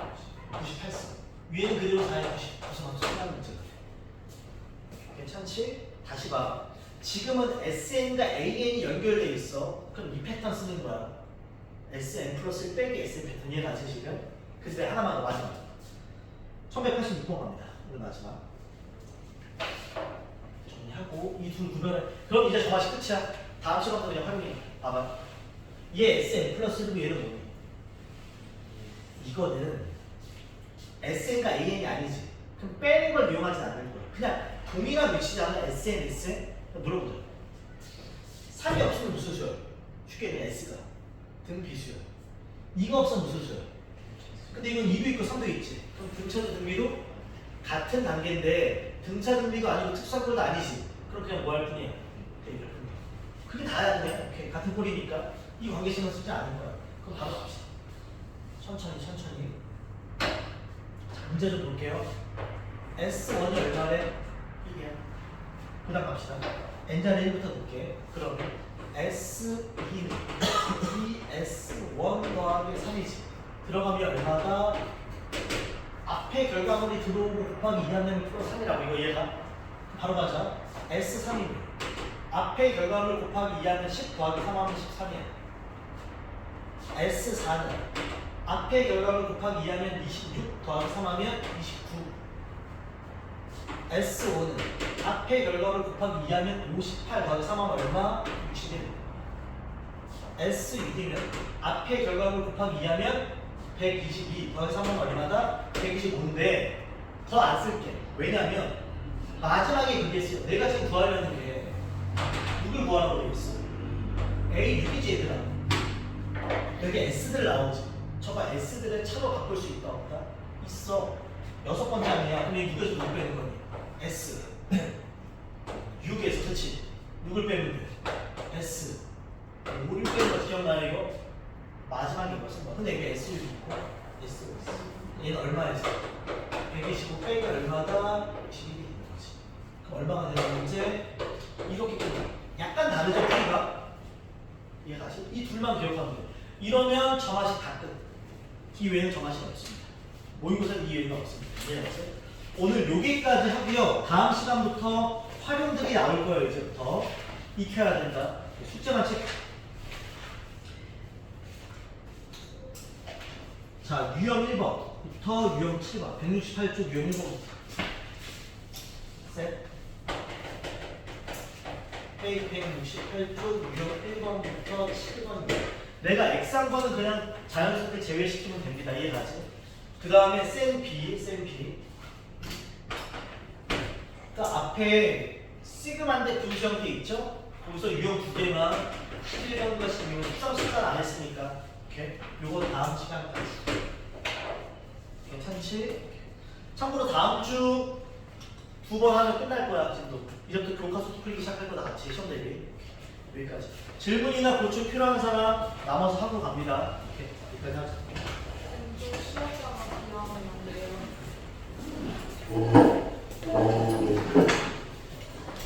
98승. 위에는 그대로 4에 99승하고 끝나는 문제가 돼. 괜찮지? 다시 봐. 지금은 SN과 AN이 연결돼 있어. 그럼 이 패턴 쓰는 거야. SN 플러스 1 빼기 SN 패턴 이해가 안 되시면? 그래서 내가 하나만 더 마지막. 1186번 갑니다. 오늘 마지막. 정리하고 이 둘 구별해. 그럼 이제 저맛이 끝이야. 다음 시간부터 그냥 활용해. 봐봐. 얘 SN 플러스 1이고 얘는 뭐니? 이거는 SN과 AN이 아니지. 그럼 빼는 걸 이용하지 않을 거야. 그냥 동일한 위치잖아. SN, SN. 물어보자. 3이 없으면 무슨 수야? 쉽게 얘기해 S가 등비수야. 이거 없으면 무슨 수야? 근데 이건 2도 있고 3도 있지. 그럼 등차도 등비도 같은 단계인데 등차 등비가 아니고 특수한꼴도 아니지. 그럼 그냥 뭐 할 뿐이야? 대입할 뿐이야. 그게 다야 그냥. 오케이. 같은 꼴이니까 이 관계 신경 쓰지 않을 거야. 그럼 바로 갑시다. 천천히. 자, 문제 좀 볼게요. S1이 얼마래? 1이야. 그 다음 갑시다. N자리 1부터 볼게. 그럼 S2는 2S1 더하기 3이지. 들어가면 얼마다? 앞에 결과물이 들어오고 곱하기 2하면 플러스 3이라고 이거 얘가. 바로 가자. S3이면 앞에 결과물 곱하기 2하면 10 더하기 3하면 13이야. S4는 앞에 결과물 곱하기 2하면 26 더하기 3하면 29. S5는 앞에 결과물 곱하기 2하면 58 더하기 3하면 얼마? 61. S6이면 앞에 결과물 곱하기 2하면 122 더하기 3하면 얼마다? 125인데 더 안 쓸게. 왜냐면 마지막에 그게 있어. 내가 지금 구하려는 게 누굴 구하라고 되어 있어? A6이지 얘들아. 여기 S들 나오지. 저가 S들의 차로 바꿀 수 있다 없다? 있어. 6번째 아니야. 그럼 이 6에서 누굴 빼는 거니? S 6에서 그치? 누굴 빼면 돼? S 5를 빼는 거 기억나요 이거? 마지막에 이거 쓴 거. 근데 이게 S6이 있고 S5 있어. 얘는 얼마에서? 125 빼기 얼마다? 121이 있는 거지. 그럼 얼마가 되는 문제? 이렇게 끝나. 약간 다르죠 풀이가? 이해가시? 이 둘만 기억하면 돼. 이러면 저맛이 다 끝. 이 외에는 저맛이 없습니다. 모의고사 이 외에는 없습니다. 이해가세요? 오늘 여기까지 하고요. 다음 시간부터 활용들이 나올 거예요. 이제부터 익혀야 된다. 숙제만 체크. 자, 유형 1번부터 유형 7번, 168쪽 유형 1번부터. 셋. 페이지 168쪽 유형 1번부터 7번입니다. 내가 X한번은 그냥 자연스럽게 제외시키면 됩니다. 이해가지? 그 다음에 센 B. 그러니까 앞에 시그마인데 분수형태 있죠? 거기서 유형 두 개만 11번과 12번 수상 시간 안 했으니까 오케이? 요거 다음 시간까지 괜찮지? 참고로 다음 주 두 번 하면 끝날 거야. 지금도 이제부터 교과서 풀기 시작할 거다. 같이 시험 대비 여기까지. 질문이나 고충 필요한 사람 남아서 하고 갑니다. 오케이, 여기까지 하자. 시험자가 비하면 안 돼요.